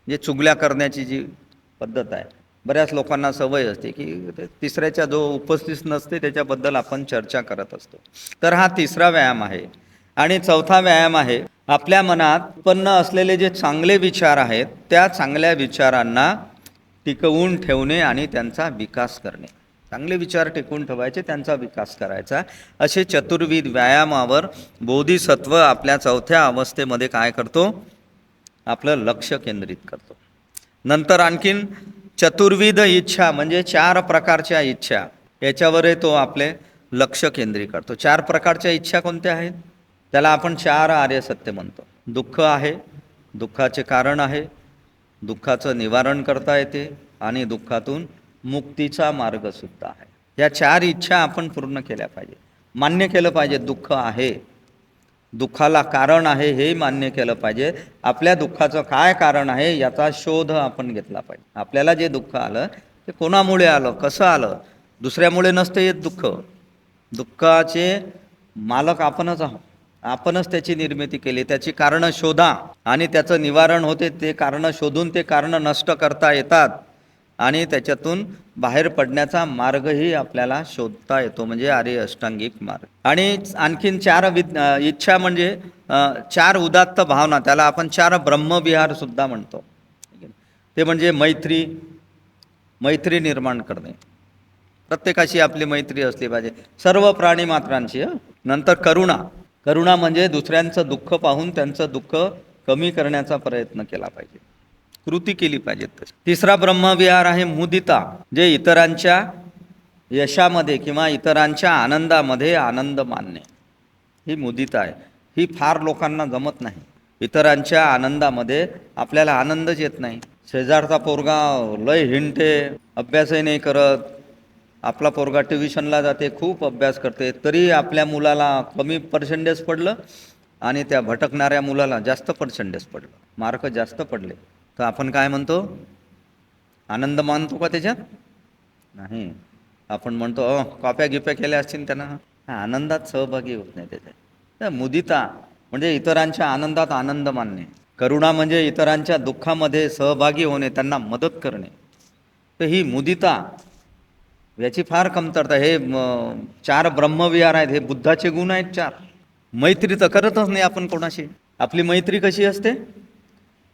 जे चुगल्या करण्याची जी पद्धत आहे, बऱ्याच लोकांना सवय असते की तिसऱ्याच्या जो उपस्थित नसते त्याच्याबद्दल आपण चर्चा करत असतो. तर हा तिसरा व्यायाम आहे. आणि चौथा व्यायाम आहे, आपल्या मनात उत्पन्न असलेले जे चांगले विचार आहेत त्या चांगल्या विचारांना टिकवून ठेवणे आणि त्यांचा विकास करणे. चांगले विचार टिकवून ठेवायचे, त्यांचा विकास करायचा. असे चतुर्विध व्यायामावर बोधिसत्व आपल्या चौथ्या अवस्थेमध्ये काय करतो? आपलं लक्ष केंद्रित करतो. नंतर आणखीन चतुर्विध इच्छा म्हणजे 4 प्रकारच्या इच्छा, याच्यावरही तो आपले लक्ष केंद्रित करतो. 4 प्रकारच्या इच्छा कोणत्या आहेत? त्याला आपण 4 आर्य सत्य म्हणतो. दुःख आहे, दुःखाचे कारण आहे, दुःखाचं निवारण करता येते आणि दुःखातून मुक्तीचा मार्ग सुद्धा आहे. या 4 इच्छा आपण पूर्ण केल्या पाहिजे. मान्य केलं पाहिजे दुःख आहे, दुःखाला कारण आहे हे मान्य केलं पाहिजे. आपल्या दुःखाचं काय कारण आहे याचा शोध आपण घेतला पाहिजे. आपल्याला जे दुःख आलं ते कोणामुळे आलं, कसं आलं? दुसऱ्यामुळे नसते येत दुःख. दुःखाचे मालक आपणच आहोत. आपणच त्याची निर्मिती केली. त्याची कारणं शोधा आणि त्याचं निवारण होते. ते कारणं शोधून ते कारणं नष्ट करता येतात आणि त्याच्यातून बाहेर पडण्याचा मार्गही आपल्याला शोधता येतो, म्हणजे आर्य अष्टांगिक मार्ग. आणि आणखीन 4 इच्छा म्हणजे 4 उदात्त भावना, त्याला आपण 4 ब्रह्मविहार सुद्धा म्हणतो. ते म्हणजे मैत्री निर्माण करणे. प्रत्येकाशी आपली मैत्री असली पाहिजे, सर्व प्राणी मात्रांची. नंतर करुणा म्हणजे दुसऱ्यांचं दुःख पाहून त्यांचं दुःख कमी करण्याचा प्रयत्न केला पाहिजे, कृती केली पाहिजे. तिसरा ब्रह्मविहार आहे मुदिता, जे इतरांच्या यशामध्ये किंवा इतरांच्या आनंदामध्ये आनंद मानणे. ही मुदिता आहे. ही फार लोकांना जमत नाही. इतरांच्या आनंदामध्ये आपल्याला आनंदच येत नाही. शेजारचा पोरगा लय हिंडते, अभ्यासही नाही करत. आपला पोरगा ट्युशनला जाते, खूप अभ्यास करते, तरी आपल्या मुलाला कमी पर्सेंटेज पडलं आणि त्या भटकणाऱ्या मुलाला जास्त पर्सेंटेज पडलं, मार्क जास्त पडले. तर आपण काय म्हणतो? आनंद मानतो का त्याच्यात? नाही. आपण म्हणतो कॉप्या गिप्या केल्या असतील त्यांना, आनंदात सहभागी होत नाही त्याच्यात. तर मुदिता म्हणजे इतरांच्या आनंदात आनंद मानणे. करुणा म्हणजे इतरांच्या दुःखामध्ये सहभागी होणे, त्यांना मदत करणे. तर ही मुदिता, याची फार कमतरता. हे 4 ब्रह्मविहार आहेत, हे बुद्धाचे गुण आहेत 4. मैत्री तर करतच नाही आपण कोणाशी. आपली मैत्री कशी असते?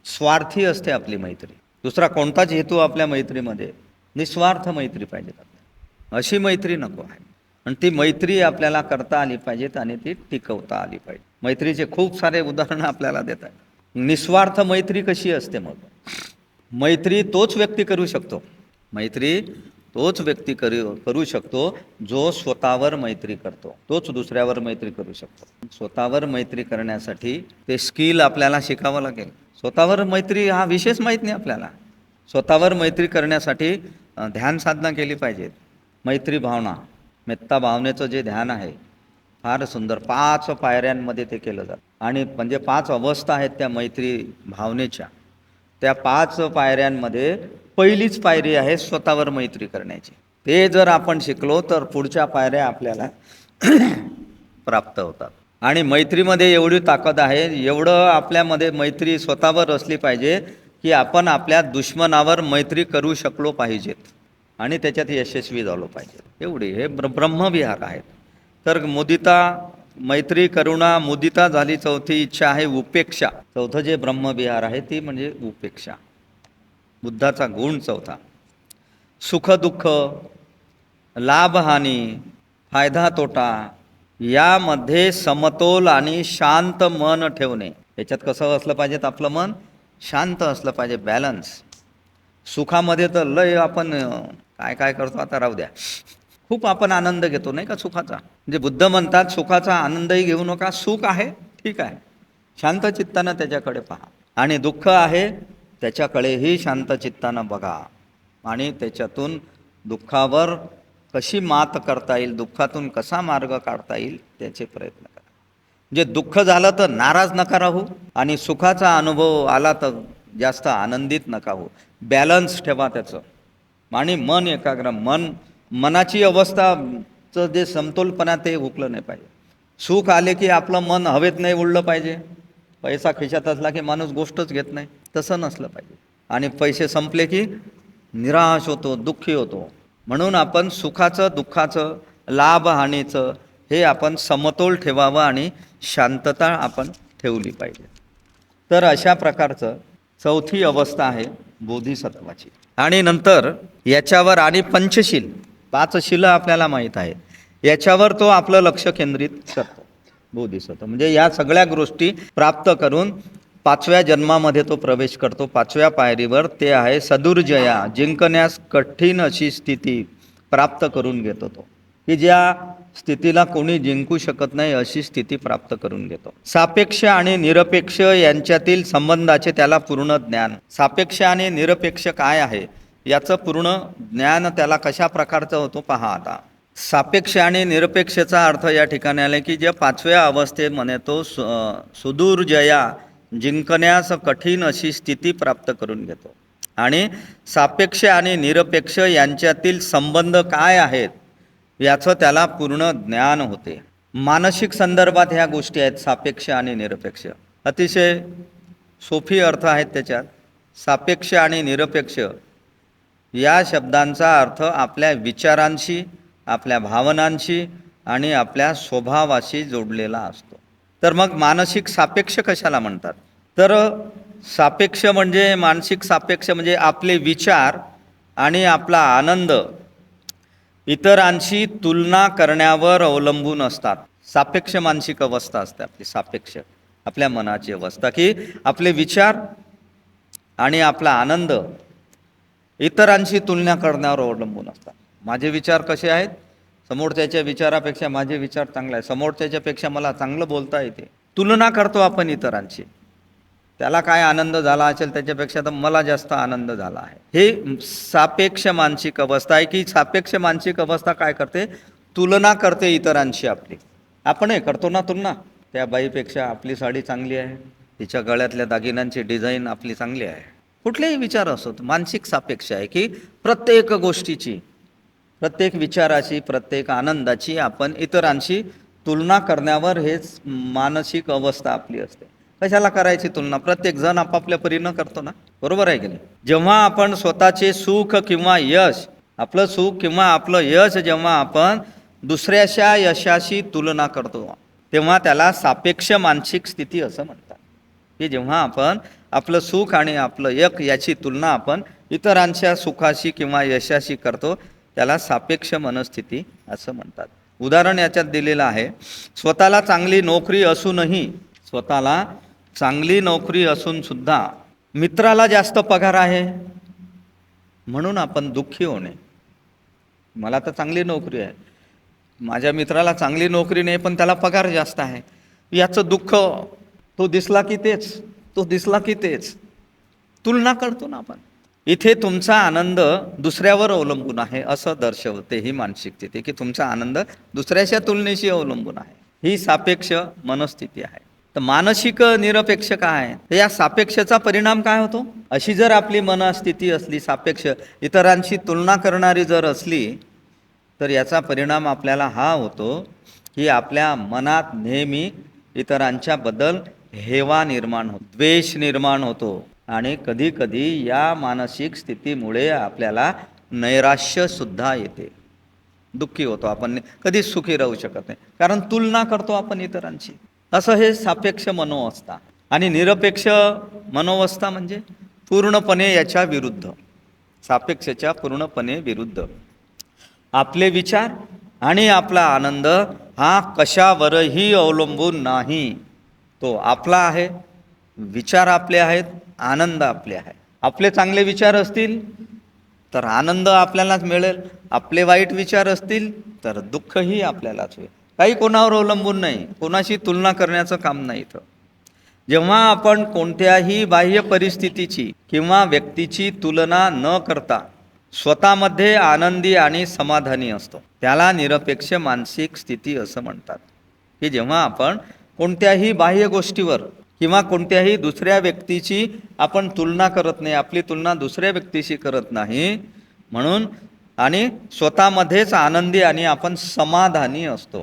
स्वार्थी असते आपली मैत्री. दुसरा कोणताच हेतू आपल्या मैत्रीमध्ये, निस्वार्थ मैत्री पाहिजे आपल्याला. अशी मैत्री नको आहे. आणि ती मैत्री आपल्याला करता आली पाहिजेत आणि ती टिकवता आली पाहिजे. मैत्रीचे खूप सारे उदाहरणं आपल्याला देतात. निस्वार्थ मैत्री कशी असते? मग मैत्री तोच व्यक्ती करू शकतो. मैत्री तोच व्यक्ती करू शकतो जो स्वतःवर मैत्री करतो. तोच दुसऱ्यावर मैत्री करू शकतो. स्वतःवर मैत्री करण्यासाठी ते स्किल आपल्याला शिकावं लागेल. स्वतःवर मैत्री हा विशेष माहीत नाही आपल्याला. स्वतःवर मैत्री करण्यासाठी ध्यान साधना केली पाहिजे. मैत्री भावना, मेत्ता भावनेचं जे ध्यान आहे फार सुंदर. 5 पायऱ्यांमध्ये ते केलं जातं. आणि म्हणजे 5 अवस्था आहेत त्या मैत्री भावनेच्या. त्या 5 पायऱ्यांमध्ये पहिलीच पायरी आहे स्वतःवर मैत्री करण्याची. ते जर आपण शिकलो तर पुढच्या पायऱ्या आपल्याला प्राप्त होतात. आणि मैत्रीमध्ये एवढी ताकद आहे, एवढं आपल्यामध्ये मैत्री स्वतःवर असली पाहिजे की आपण आपल्या दुश्मनावर मैत्री करू शकलो पाहिजेत आणि त्याच्यात यशस्वी झालो पाहिजे. एवढी हे ब्रह्मविहार आहेत. तर मुदिता, मैत्री, करुणा, मुदिता झाली. चौथी इच्छा आहे उपेक्षा. चौथं जे ब्रह्मविहार आहे ती म्हणजे उपेक्षा, बुद्धाचा गुण चौथा. सुख दुःख, लाभहानी, फायदा तोटा यामध्ये समतोल आणि शांत मन ठेवणे. याच्यात कसं असलं पाहिजे? आपलं मन शांत असलं पाहिजे, बॅलन्स. सुखामध्ये तर लय आपण काय काय करतो, आता राहू द्या. खूप आपण आनंद घेतो नाही का सुखाचा. म्हणजे बुद्ध म्हणतात सुखाचा आनंदही घेऊ नका. सुख आहे ठीक आहे, शांत चित्तानं त्याच्याकडे पहा. आणि दुःख आहे त्याच्याकडेही शांत चित्तानं बघा. आणि त्याच्यातून दुःखावर कशी मात करता येईल, दुःखातून कसा मार्ग काढता येईल त्याचे प्रयत्न करा. म्हणजे दुःख झालं तर नाराज नका राहू आणि सुखाचा अनुभव आला तर जास्त आनंदित नका हो. बॅलन्स ठेवा त्याचं. आणि मन एकाग्र, मनाची अवस्थाचं जे समतोलपणा ते हुकलं नाही पाहिजे. सुख आले की आपलं मन हवेत नाही उडलं पाहिजे. पैसा खिशात असला की माणूस गोष्टच घेत नाही, तसं नसलं पाहिजे. आणि पैसे संपले की निराश होतो, दुःखी होतो. म्हणून आपण सुखाचं, दुःखाचं, लाभहानीचं हे आपण समतोल ठेवावं आणि शांतता आपण ठेवली पाहिजे. तर अशा प्रकारचं चौथी अवस्था आहे बोधिसत्वाची. आणि नंतर याच्यावर आणि पंचशील, 5 शीलं आपल्याला माहीत आहेत, याच्यावर तो आपलं लक्ष केंद्रित करतो बोधिसत्व. म्हणजे या सगळ्या गोष्टी प्राप्त करून 5व्या जन्मामध्ये तो प्रवेश करतो. 5व्या पायरीवर ते आहे सदुर्जया, जिंकण्यास कठीण अशी स्थिती प्राप्त करून घेतो तो, की ज्या स्थितीला कोणी जिंकू शकत नाही अशी स्थिती प्राप्त करून घेतो. सापेक्ष आणि निरपेक्ष यांच्यातील संबंधाचे त्याला पूर्ण ज्ञान. सापेक्ष आणि निरपेक्ष काय आहे याचं पूर्ण ज्ञान त्याला कशा प्रकारचं होतो पहा. आता सापेक्ष आणि निरपेक्षचा अर्थ या ठिकाणी आले की जे 5व्या अवस्थेमध्ये तो सुदुर्जया, जिंकण्यास कठीण अशी स्थिती प्राप्त करून घेतो. आणि सापेक्ष आणि निरपेक्ष यांच्यातील संबंध काय आहेत याचं त्याला पूर्ण ज्ञान होते. मानसिक संदर्भात ह्या गोष्टी आहेत सापेक्ष आणि निरपेक्ष. अतिशय सोपी अर्थ आहेत त्याच्यात. सापेक्ष आणि निरपेक्ष या शब्दांचा अर्थ आपल्या विचारांशी, आपल्या भावनांशी आणि आपल्या स्वभावाशी जोडलेला असतो. तर मग मानसिक सापेक्ष कशाला म्हणतात? तर सापेक्ष म्हणजे, मानसिक सापेक्ष म्हणजे आपले विचार आणि आपला आनंद इतरांशी तुलना करण्यावर अवलंबून असतात. सापेक्ष मानसिक अवस्था असते आपली, सापेक्ष आपल्या मनाची अवस्था, की आपले विचार आणि आपला आनंद इतरांशी तुलना करण्यावर अवलंबून असतात. माझे विचार कसे आहेत, समोरच्याच्या विचारापेक्षा माझे विचार चांगले आहेत, समोरच्याच्यापेक्षा मला चांगलं बोलता येते. तुलना करतो आपण इतरांशी. त्याला काय आनंद झाला असेल त्याच्यापेक्षा तर मला जास्त आनंद झाला आहे. हे सापेक्ष मानसिक अवस्था आहे. की सापेक्ष मानसिक अवस्था काय करते? तुलना करते इतरांशी आपली. आपण हे करतो ना तुलना, त्या बाईपेक्षा आपली साडी चांगली आहे, तिच्या गळ्यातल्या दागिन्यांची डिझाईन आपली चांगली आहे. कुठलेही विचार असोत, मानसिक सापेक्ष आहे की प्रत्येक गोष्टीची, प्रत्येक विचाराची, प्रत्येक आनंदाची आपण इतरांशी तुलना करण्यावर हेच मानसिक अवस्था आपली असते. कशाला करायची तुलना? प्रत्येक जण आपापल्या परीनं करतो ना, बरोबर आहे की नाही? जेव्हा आपण स्वतःचे सुख किंवा यश, आपलं सुख किंवा आपलं यश जेव्हा आपण दुसऱ्याच्या यशाशी तुलना करतो तेव्हा त्याला सापेक्ष मानसिक स्थिती असं म्हणतात. की जेव्हा आपण आपलं सुख आणि आपलं यश याची तुलना आपण इतरांच्या सुखाशी किंवा यशाशी करतो त्याला सापेक्ष मनस्थिती असं म्हणतात. उदाहरण याच्यात दिलेलं आहे. स्वतःला चांगली नोकरी असूनही, स्वतःला चांगली नोकरी असून सुद्धा मित्राला जास्त पगार आहे म्हणून आपण दुःखी होणे. मला तर चांगली नोकरी आहे, माझ्या मित्राला चांगली नोकरी नाही पण त्याला पगार जास्त आहे, याचं दुःख. तो दिसला की तेच, तो दिसला की तेच, तुलना करतो ना आपण. इथे तुमचा आनंद दुसऱ्यावर अवलंबून आहे असं दर्शवते ही मानसिक स्थिती, की तुमचा आनंद दुसऱ्याच्या तुलनेशी अवलंबून आहे. ही सापेक्ष मनस्थिती आहे. तर मानसिक निरपेक्ष काय आहे? तर या सापेक्षचा परिणाम काय होतो? अशी जर आपली मनस्थिती असली सापेक्ष, इतरांशी तुलना करणारी जर असली, तर याचा परिणाम आपल्याला हा होतो की आपल्या मनात नेहमी इतरांच्या बद्दल हेवा निर्माण होतो, द्वेष निर्माण होतो आणि कधी कधी या मानसिक स्थितीमुळे आपल्याला नैराश्यसुद्धा येते, दुःखी होतो, आपण कधीच सुखी राहू शकत नाही, कारण तुलना करतो आपण इतरांची. असं हे सापेक्ष मनोवस्था. आणि निरपेक्ष मनोवस्था म्हणजे पूर्णपणे याच्या विरुद्ध, सापेक्षच्या पूर्णपणे विरुद्ध. आपले विचार आणि आपला आनंद हा कशावरही अवलंबून नाही, तो आपला आहे, विचार आपले आहेत, आनंद आपले आहे. आपले चांगले विचार असतील तर आनंद आपल्यालाच मिळेल, आपले वाईट विचार असतील तर दुःखही आपल्यालाच होईल. काही कोणावर अवलंबून नाही, कोणाशी तुलना करण्याचं काम नाही इथं. जेव्हा आपण कोणत्याही बाह्य परिस्थितीची किंवा व्यक्तीची तुलना न करता स्वतःमध्ये आनंदी आणि समाधानी असतो, त्याला निरपेक्ष मानसिक स्थिती असं म्हणतात. की जेव्हा आपण कोणत्याही बाह्य गोष्टीवर किंवा कोणत्याही दुसऱ्या व्यक्तीची आपण तुलना करत नाही, आपली तुलना दुसऱ्या व्यक्तीशी करत नाही, म्हणून आणि स्वतःमध्येच आनंदी आणि आपण समाधानी असतो,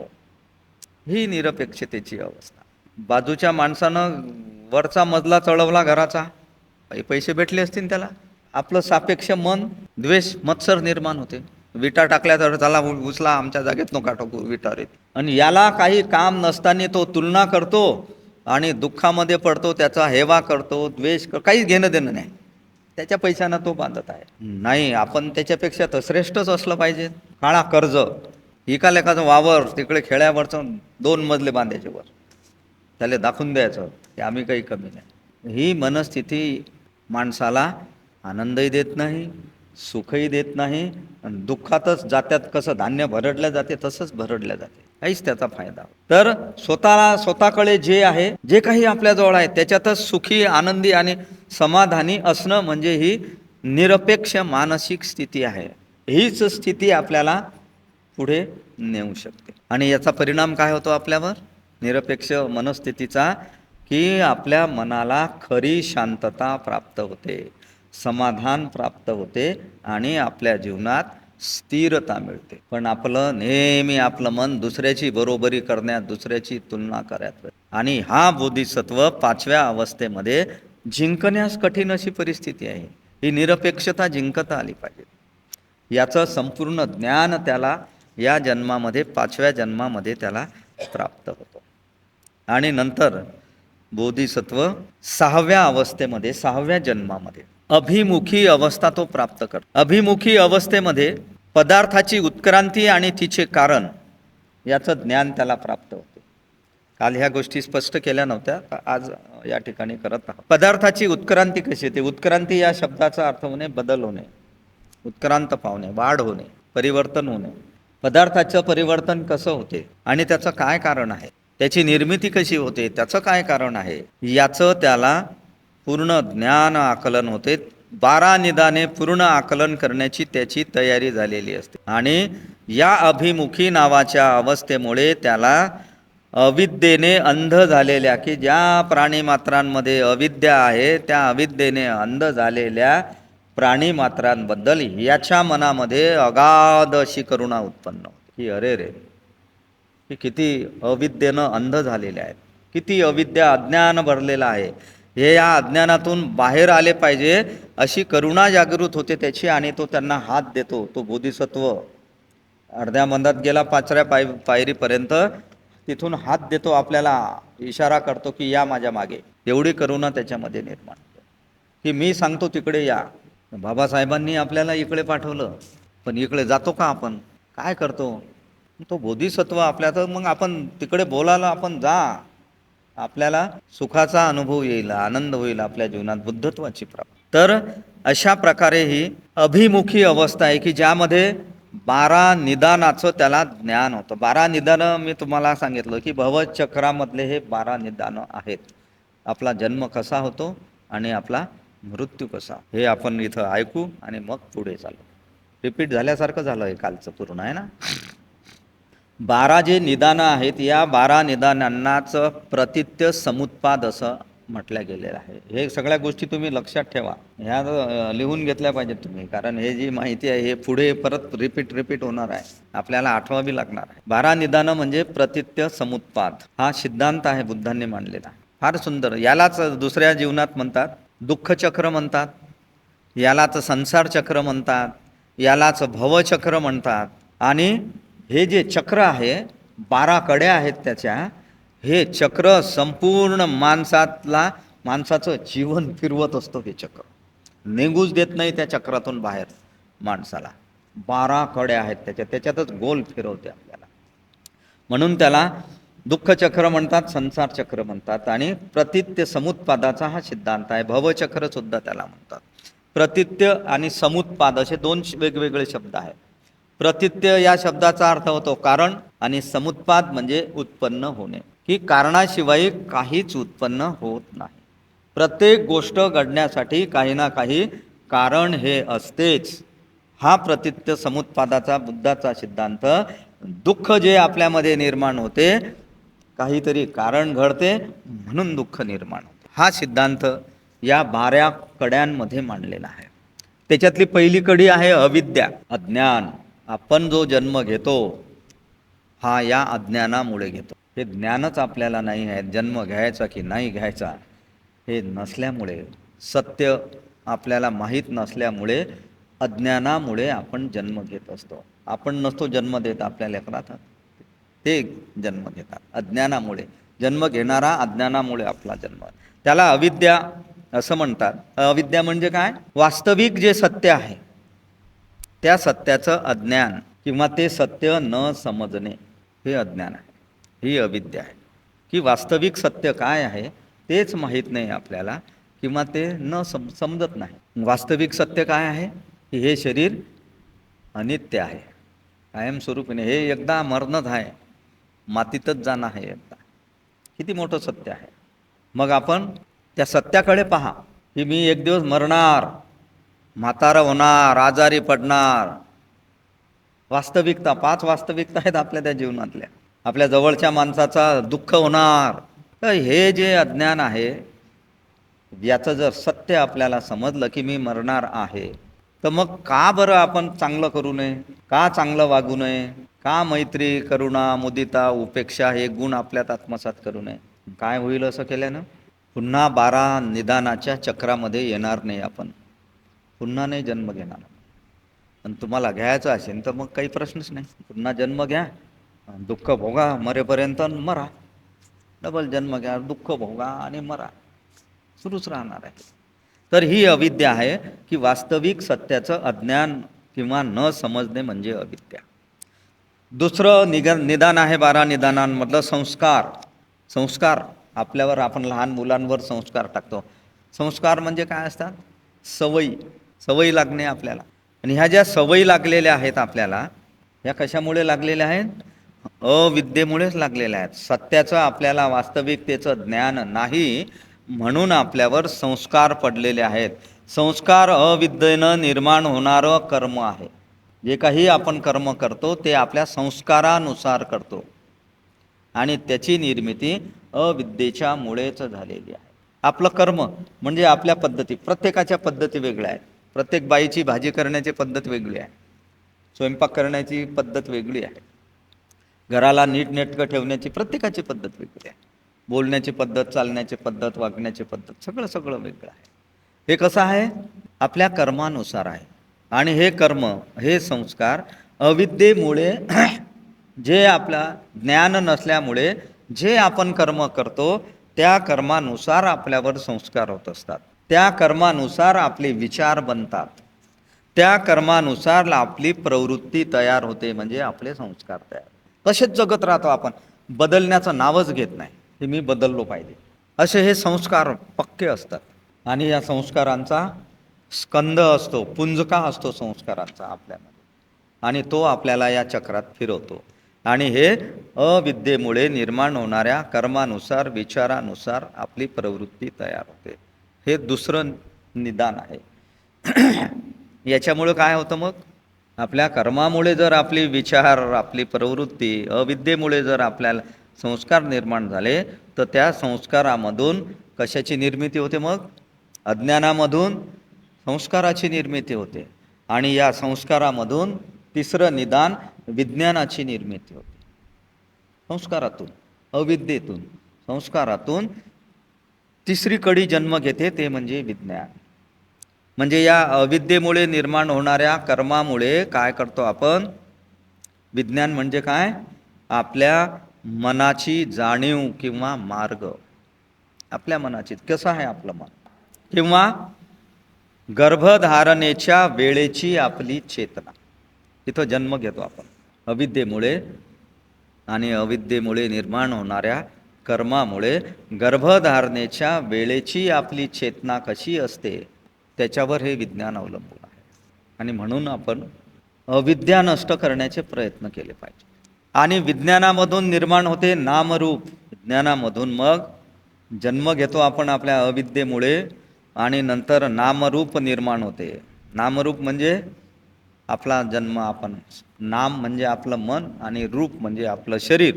ही निरपेक्षतेची अवस्था. बाजूच्या माणसानं वरचा मजला चढवला घराचा, पैसे भेटले असतील त्याला, आपलं सापेक्ष मन द्वेष मत्सर निर्माण होते. विटा टाकल्या तर त्याला उचला, आमच्या जागेत नका टाकू विटा रे. आणि याला काही काम नसताना तो तुलना करतो आणि दुःखामध्ये पडतो, त्याचा हेवा करतो, द्वेष काहीच घेणं देणं नाही, त्याच्या पैशानं तो बांधत आहे. नाही, आपण त्याच्यापेक्षा तर श्रेष्ठच असलं पाहिजे. काळा कर्ज, एका लेखाचं वावर तिकडे खेड्यावरचं 2 मजले बांधायचे वर, त्याला दाखवून द्यायचं की आम्ही काही कमी नाही. ही मनस्थिती माणसाला आनंदही देत नाही, सुखही देत नाही, आणि दुःखातच जात्यात. कसं धान्य भरडल्या जाते तसंच भरडल्या जाते, काहीच त्याचा फायदा. तर स्वतःकडे जे आहे, जे काही आपल्याजवळ आहे त्याच्यातच सुखी, आनंदी आणि समाधानी असणं म्हणजे ही निरपेक्ष मानसिक स्थिती आहे. हीच स्थिती आपल्याला पुढे नेऊ शकते. आणि याचा परिणाम काय होतो आपल्यावर निरपेक्ष मनस्थितीचा, की आपल्या मनाला खरी शांतता प्राप्त होते, समाधान प्राप्त होते आणि आपल्या जीवनात स्थिरता मिळते. पण नेहमी आपलं मन दुसऱ्याची बरोबरी करण्यात, दुसऱ्याची तुलना करण्यात, आणि हा बोधिसत्व 5व्या अवस्थेमध्ये जिंकण्यास कठीण अशी परिस्थिती आहे. ही निरपेक्षता जिंकता आली पाहिजे. याचं संपूर्ण ज्ञान त्याला या जन्मामध्ये, 5व्या जन्मामध्ये त्याला प्राप्त होतं. आणि नंतर बोधिसत्व 6व्या अवस्थेमध्ये, 6व्या जन्मामध्ये अभिमुखी अवस्था तो प्राप्त करतो. अभिमुखी अवस्थेमध्ये पदार्थाची उत्क्रांती आणि तिचे कारण याचं ज्ञान त्याला प्राप्त होते. काल ह्या गोष्टी स्पष्ट केल्या नव्हत्या, आज या ठिकाणी करत आहोत. पदार्थाची उत्क्रांती कशी येते? उत्क्रांती या शब्दाचा अर्थ होणे बदल होणे, उत्क्रांत पावणे, वाढ होणे, परिवर्तन होणे. पदार्थाचं परिवर्तन कसं होते आणि त्याचं काय कारण आहे, त्याची निर्मिती कशी होते, त्याचं काय कारण आहे, याचं त्याला पूर्ण ज्ञान आकलन होते. 12 निदाने पूर्ण आकलन करण्याची त्याची तयारी झालेली असते. आणि या अभिमुखी नावाच्या अवस्थेमुळे त्याला अविद्येने अंध झालेल्या, की ज्या प्राणीमात्रांमध्ये अविद्या आहे त्या अविद्येने अंध झालेल्या प्राणीमात्रांबद्दल याच्या मनामध्ये अगाध अशी करुणा उत्पन्न होते, की अरे रे, की किती अविद्येनं अंध झालेले आहेत, किती अविद्या, अज्ञान भरलेलं आहे, हे या अज्ञानातून बाहेर आले पाहिजे अशी करुणा जागृत होते त्याची. आणि तो त्यांना हात देतो. तो बोधिसत्व अर्ध्या मंदात गेला 5व्या पायरीपर्यंत, तिथून हात देतो, आपल्याला इशारा करतो की या माझ्या मागे. एवढी करुणा त्याच्यामध्ये निर्माण होते की मी सांगतो तिकडे या. बाबासाहेबांनी आपल्याला इकडे पाठवलं, पण इकडे जातो का आपण? काय करतो तो बोधिसत्व आपल्यात? मग आपण तिकडे बोलायला आपण जा, आपल्याला सुखाचा अनुभव येईल, आनंद होईल आपल्या जीवनात, बुद्धत्वाची प्राप्ती. तर अशा प्रकारे ही अभिमुखी अवस्था आहे की ज्यामध्ये 12 निदानाचं त्याला ज्ञान होतं. 12 निदानं मी तुम्हाला सांगितलं की भवचक्रामधले हे 12 निदानं आहेत. आपला जन्म कसा होतो आणि आपला मृत्यू कसा, हे आपण इथं ऐकू आणि मग पुढे चालू. रिपीट झाल्यासारखं झालं हे कालचं पूर्ण आहे ना. 12 जे निदानं आहेत, या 12 निदानांनाच प्रतित्य समुत्पाद असं म्हटल्या गेलेलं आहे. हे सगळ्या गोष्टी तुम्ही लक्षात ठेवा. ह्या लिहून घेतल्या पाहिजेत तुम्ही, कारण हे जी माहिती आहे हे पुढे परत रिपीट होणार आहे, आपल्याला आठवावी लागणार आहे. 12 निदानं म्हणजे प्रतित्य समुत्पाद हा सिद्धांत आहे बुद्धांनी मांडलेला. फार सुंदर. यालाच दुसऱ्या जीवनात म्हणतात दुःखचक्र म्हणतात, यालाच संसार चक्र म्हणतात, यालाच भवचक्र म्हणतात. आणि हे जे चक्र आहे 12 कड्या आहेत त्याच्या, हे चक्र संपूर्ण माणसाचं जीवन फिरवत असतं. हे चक्र निघूच देत नाही त्या चक्रातून बाहेर माणसाला. 12 कड्या आहेत त्याच्यातच गोल फिरवते आपल्याला. म्हणून त्याला दुःखचक्र म्हणतात, संसार चक्र म्हणतात. आणि प्रतित्य समुत्पादाचा हा सिद्धांत आहे. भवचक्र सुद्धा त्याला म्हणतात. प्रतित्य आणि समुत्पाद असे 2 वेगवेगळे शब्द आहेत. प्रतित्य या शब्दाचा अर्थ होतो कारण, आणि समुत्पाद म्हणजे उत्पन्न होणे, की कारणाशिवाय काहीच उत्पन्न होत नाही. प्रत्येक गोष्ट घडण्यासाठी काही ना काही कारण हे असतेच. हा प्रतित्य समुत्पादाचा बुद्धाचा सिद्धांत. दुःख जे आपल्यामध्ये निर्माण होते, काहीतरी कारण घडते म्हणून दुःख निर्माण होते, हा सिद्धांत या 12 कड्यांमध्ये मांडलेला आहे. त्याच्यातली पहिली कडी आहे अविद्या, अज्ञान. आपण जो जन्म घेतो हा या अज्ञानामुळे घेतो. हे ज्ञानच आपल्याला नाही आहे, जन्म घ्यायचा की नाही घ्यायचा हे नसल्यामुळे, सत्य आपल्याला माहीत नसल्यामुळे, अज्ञानामुळे आपण जन्म घेत असतो. आपण नसतो जन्म देत आपल्या लेकरात, ते जन्म घेतात अज्ञानामुळे. जन्म घेणारा अज्ञानामुळे आपला जन्म, त्याला अविद्या असं म्हणतात. अविद्या म्हणजे काय? वास्तविक जे सत्य आहे त्या सत्याचं अज्ञान, किंवा ते सत्य न समजणे, हे अज्ञान आहे, ही अविद्या आहे. की वास्तविक सत्य काय आहे तेच माहीत नाही आपल्याला, किंवा ते समजत नाही. वास्तविक सत्य काय आहे की हे शरीर अनित्य आहे, कायमस्वरूपीने, हे एकदा मरणच आहे, मातीतच जाणं आहे एकदा. किती मोठं सत्य आहे. मग आपण त्या सत्याकडे पहा की मी एक दिवस मरणार, म्हातारा होणार, आजारी पडणार. वास्तविकता, 5 वास्तविकता आहेत आपल्या त्या जीवनातल्या. आपल्या जवळच्या माणसाचा दुःख होणार. तर हे जे अज्ञान आहे याचं जर सत्य आपल्याला समजलं की मी मरणार आहे, तर मग का बरं आपण चांगलं करू नये, का चांगलं वागू नये, का मैत्री, करुणा, मुदिता, उपेक्षा हे गुण आपल्यात आत्मसात करू नये? काय होईल असं केल्यानं? पुन्हा 12 निदानाच्या चक्रामध्ये येणार नाही आपण, पुन्हा नाही जन्म घेणार. आणि तुम्हाला घ्यायचं असेल तर मग काही प्रश्नच नाही, पुन्हा जन्म घ्या, दुःख भोगा मरेपर्यंत, मरा, डबल जन्म घ्या, दुःख भोगा आणि मरा, सुरूच राहणार आहे. तर ही अविद्या आहे की वास्तविक सत्याचं अज्ञान किंवा न समजणे म्हणजे अविद्या. दुसरं निदान आहे 12 निदानांमधलं संस्कार. संस्कार आपल्यावर, आपण लहान मुलांवर संस्कार टाकतो. संस्कार म्हणजे काय असतात? सवयी लागणे आपल्याला. आणि ह्या ज्या सवयी लागलेल्या आहेत आपल्याला, ह्या कशामुळे लागलेल्या आहेत? अविद्येमुळेच लागलेल्या आहेत. सत्याचं आपल्याला, वास्तविकतेचं ज्ञान नाही म्हणून आपल्यावर संस्कार पडलेले आहेत. संस्कार अविद्येनं निर्माण होणारं कर्म आहे. जे काही आपण कर्म करतो ते आपल्या संस्कारानुसार करतो, आणि त्याची निर्मिती अविद्येच्या मुळेच झालेली आहे. आपलं कर्म म्हणजे आपल्या पद्धती, प्रत्येकाच्या पद्धती वेगळ्या आहेत. प्रत्येक बाईची भाजी करण्याची पद्धत वेगळी आहे, स्वयंपाक करण्याची पद्धत वेगळी आहे, घराला नीटनेटकं ठेवण्याची प्रत्येकाची पद्धत वेगळी आहे, बोलण्याची पद्धत, चालण्याची पद्धत, वागण्याची पद्धत, सगळं वेगळं आहे. हे कसं आहे? आपल्या कर्मानुसार आहे. आणि हे कर्म, हे संस्कार अविद्येमुळे जे आपला ज्ञान नसल्यामुळे जे आपण कर्म करतो त्या कर्मानुसार आपल्यावर संस्कार होत असतात. त्या कर्मानुसार आपले विचार बनतात, त्या कर्मानुसार आपली प्रवृत्ती तयार होते, म्हणजे आपले संस्कार तयार. तसेच जगत राहतो आपण, बदलण्याचं नावच घेत नाही, हे मी बदललो पाहिजे, असे हे संस्कार पक्के असतात. आणि या संस्कारांचा स्कंद असतो, पुंजका असतो संस्कारांचा आपल्यामध्ये, आणि तो आपल्याला या चक्रात फिरवतो. आणि हे अविद्येमुळे निर्माण होणाऱ्या कर्मानुसार, विचारानुसार आपली प्रवृत्ती तयार होते. हे दुसरं निदान आहे. याच्यामुळं काय होतं? मग आपल्या कर्मामुळे जर आपली विचार, आपली प्रवृत्ती, अविद्येमुळे जर आपल्याला संस्कार निर्माण झाले, तर त्या संस्कारामधून कशाची निर्मिती होते? मग अज्ञानामधून संस्काराची निर्मिती होते आणि या संस्कारामधून तिसरं निदान विज्ञानाची निर्मिती होते. संस्कारातून, अविद्येतून, संस्कारातून तिसरी कडी जन्म घेते, ते म्हणजे विज्ञान. म्हणजे या अविद्येमुळे निर्माण होणाऱ्या कर्मामुळे काय करतो आपण? विज्ञान म्हणजे काय? आपल्या मनाची जाणीव किंवा मार्ग. आपल्या मनाची, कसं आहे आपलं मन, किंवा गर्भधारणेच्या वेळेची आपली चेतना, इथं जन्म घेतो आपण अविद्येमुळे. आणि अविद्येमुळे निर्माण होणाऱ्या कर्मामुळे गर्भधारणेच्या वेळेची आपली चेतना कशी असते, त्याच्यावर हे विज्ञान अवलंबून आहे. आणि म्हणून आपण अविद्या नष्ट करण्याचे प्रयत्न केले पाहिजे. आणि विज्ञानामधून निर्माण होते नामरूप. विज्ञानामधून मग जन्म घेतो आपण आपल्या अविद्येमुळे आणि नंतर नामरूप निर्माण होते. नामरूप म्हणजे आपला जन्म. आपण नाम म्हणजे आपलं मन आणि रूप म्हणजे आपलं शरीर.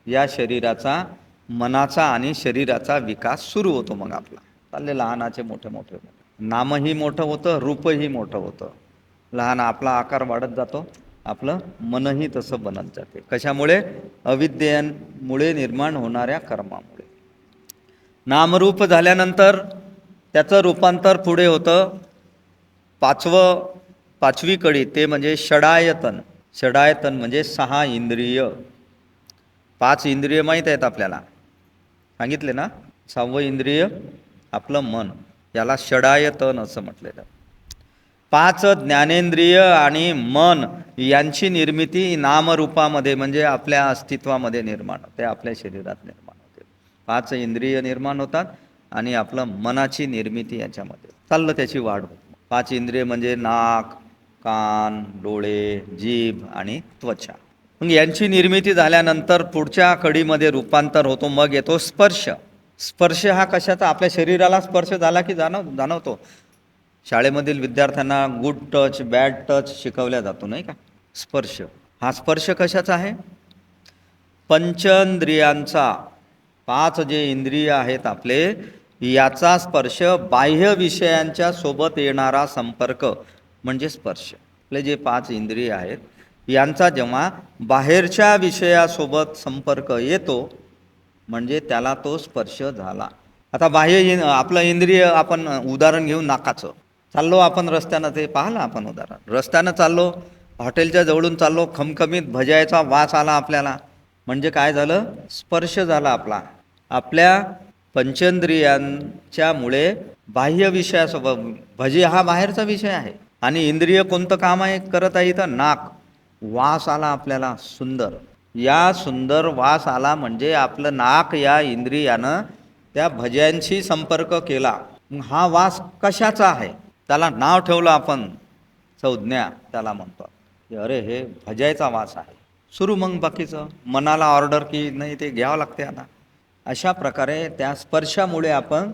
या शरीराचा, मनाचा आणि शरीराचा विकास सुरू होतो. मग आपला चालले लहानाचे मोठे मोठे, नामही मोठं होतं, रूपही मोठं होतं. लहान आपला आकार वाढत जातो, आपलं मनही तसं बनत जाते. कशामुळे? अविद्येमुळे निर्माण होणाऱ्या कर्मामुळे. नामरूप झाल्यानंतर त्याचं रूपांतर पुढे होतं पाचवी कडी, ते म्हणजे षडायतन. षडायतन म्हणजे 6 इंद्रिय. 5 इंद्रिय माहीत आहेत आपल्याला, सांगितले ना. 6वं इंद्रिय आपलं मन, याला षडायतन असं म्हटलं जातं. 5 ज्ञानेंद्रिय आणि मन यांची निर्मिती नामरूपामध्ये म्हणजे आपल्या अस्तित्वामध्ये निर्माण होते, आपल्या शरीरात निर्माण होते. 5 इंद्रिय निर्माण होतात आणि आपलं मनाची निर्मिती याच्यामध्ये चाललं, त्याची वाढ होते. 5 इंद्रिय म्हणजे नाक, कान, डोळे, जीभ आणि त्वचा. मग यांची निर्मिती झाल्यानंतर पुढच्या कडीमध्ये रूपांतर होतो. मग येतो स्पर्श. स्पर्श हा कशाचा? आपल्या शरीराला स्पर्श झाला की जाणवतो. शाळेमधील विद्यार्थ्यांना गुड टच, बॅड टच शिकवल्या जातो, नाही का? स्पर्श. हा स्पर्श कशाचा आहे? पंचेंद्रियांचा. 5 जे इंद्रिय आहेत आपले, याचा स्पर्श, बाह्य विषयांच्या सोबत येणारा संपर्क म्हणजे स्पर्श. आपले जे 5 इंद्रिय आहेत यांचा जेव्हा बाहेरच्या विषयासोबत संपर्क येतो म्हणजे त्याला तो स्पर्श झाला. आता बाह्य आपलं इंद्रिय, आपण उदाहरण घेऊ नाकाचं. चाललो आपण रस्त्यानं, ते पाहिलं आपण उदाहरण, रस्त्यानं चाललो, हॉटेलच्या जवळून चाललो, खमखमीत भज्याचा वास आला आपल्याला, म्हणजे काय झालं? स्पर्श झाला आपला. आपल्या पंचेंद्रियांच्यामुळे बाह्य विषयासोबत, भजी हा बाहेरचा विषय आहे आणि इंद्रिय कोणतं काम आहे करत आहे इथं? नाक. वास आला आपल्याला सुंदर, या सुंदर वास आला म्हणजे आपलं नाक या इंद्रियानं त्या भज्यांशी संपर्क केला. हा वास कशाचा आहे? त्याला नाव ठेवलं आपण, संज्ञा त्याला म्हणतो की अरे हे भज्याचा वास आहे. सुरू मग बाकीचं मनाला ऑर्डर की नाही ते घ्यावं लागते आता. अशा प्रकारे त्या स्पर्शामुळे आपण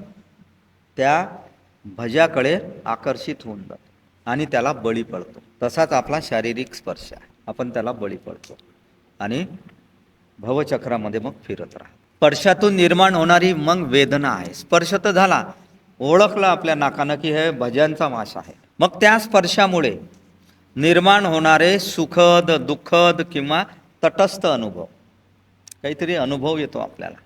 त्या भज्याकडे आकर्षित होऊन जातो आणि त्याला बळी पडतो. तसाच आपला शारीरिक स्पर्श आहे, आपण त्याला बळी पडतो आणि भवचक्रामध्ये मग फिरत राहतो. स्पर्शातून निर्माण होणारी मग वेदना आहे. स्पर्श तर झाला, ओळखलं आपल्या नाकानं की हे भज्यांचा वास आहे. मग त्या स्पर्शामुळे निर्माण होणारे सुखद, दुःखद किंवा तटस्थ अनुभव, काहीतरी अनुभव येतो आपल्याला.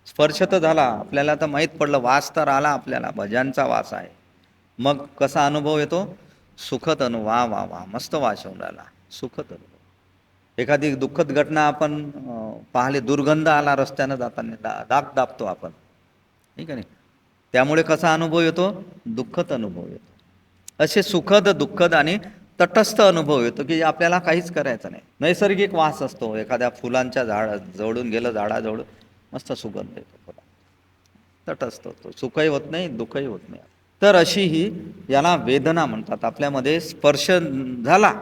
स्पर्श तर झाला, आपल्याला तर माहीत पडलं, वास तर आला आपल्याला, भज्यांचा वास आहे. मग कसा अनुभव येतो? सुखद अनुभव. वा वा वा, मस्त वास येऊन राहिला, सुखद अनुभव. एखादी दुःखद घटना आपण पाहिले, दुर्गंध आला रस्त्यानं जाताना, दाब दाबतो आपण, ठीक आहे नाही? त्यामुळे कसा अनुभव येतो? दुःखद अनुभव येतो. असे सुखद, दुःखद आणि तटस्थ अनुभव येतो की आपल्याला काहीच करायचं नाही. नैसर्गिक वास असतो, एखाद्या फुलांच्या जवळून गेलं, झाडाजवळ मस्त सुगंध येतो, तटस्थ होतो, सुखही होत नाही, दुःखही होत नाही. तर अशी ही याला वेदना म्हणतात. आपल्यामध्ये स्पर्श झाला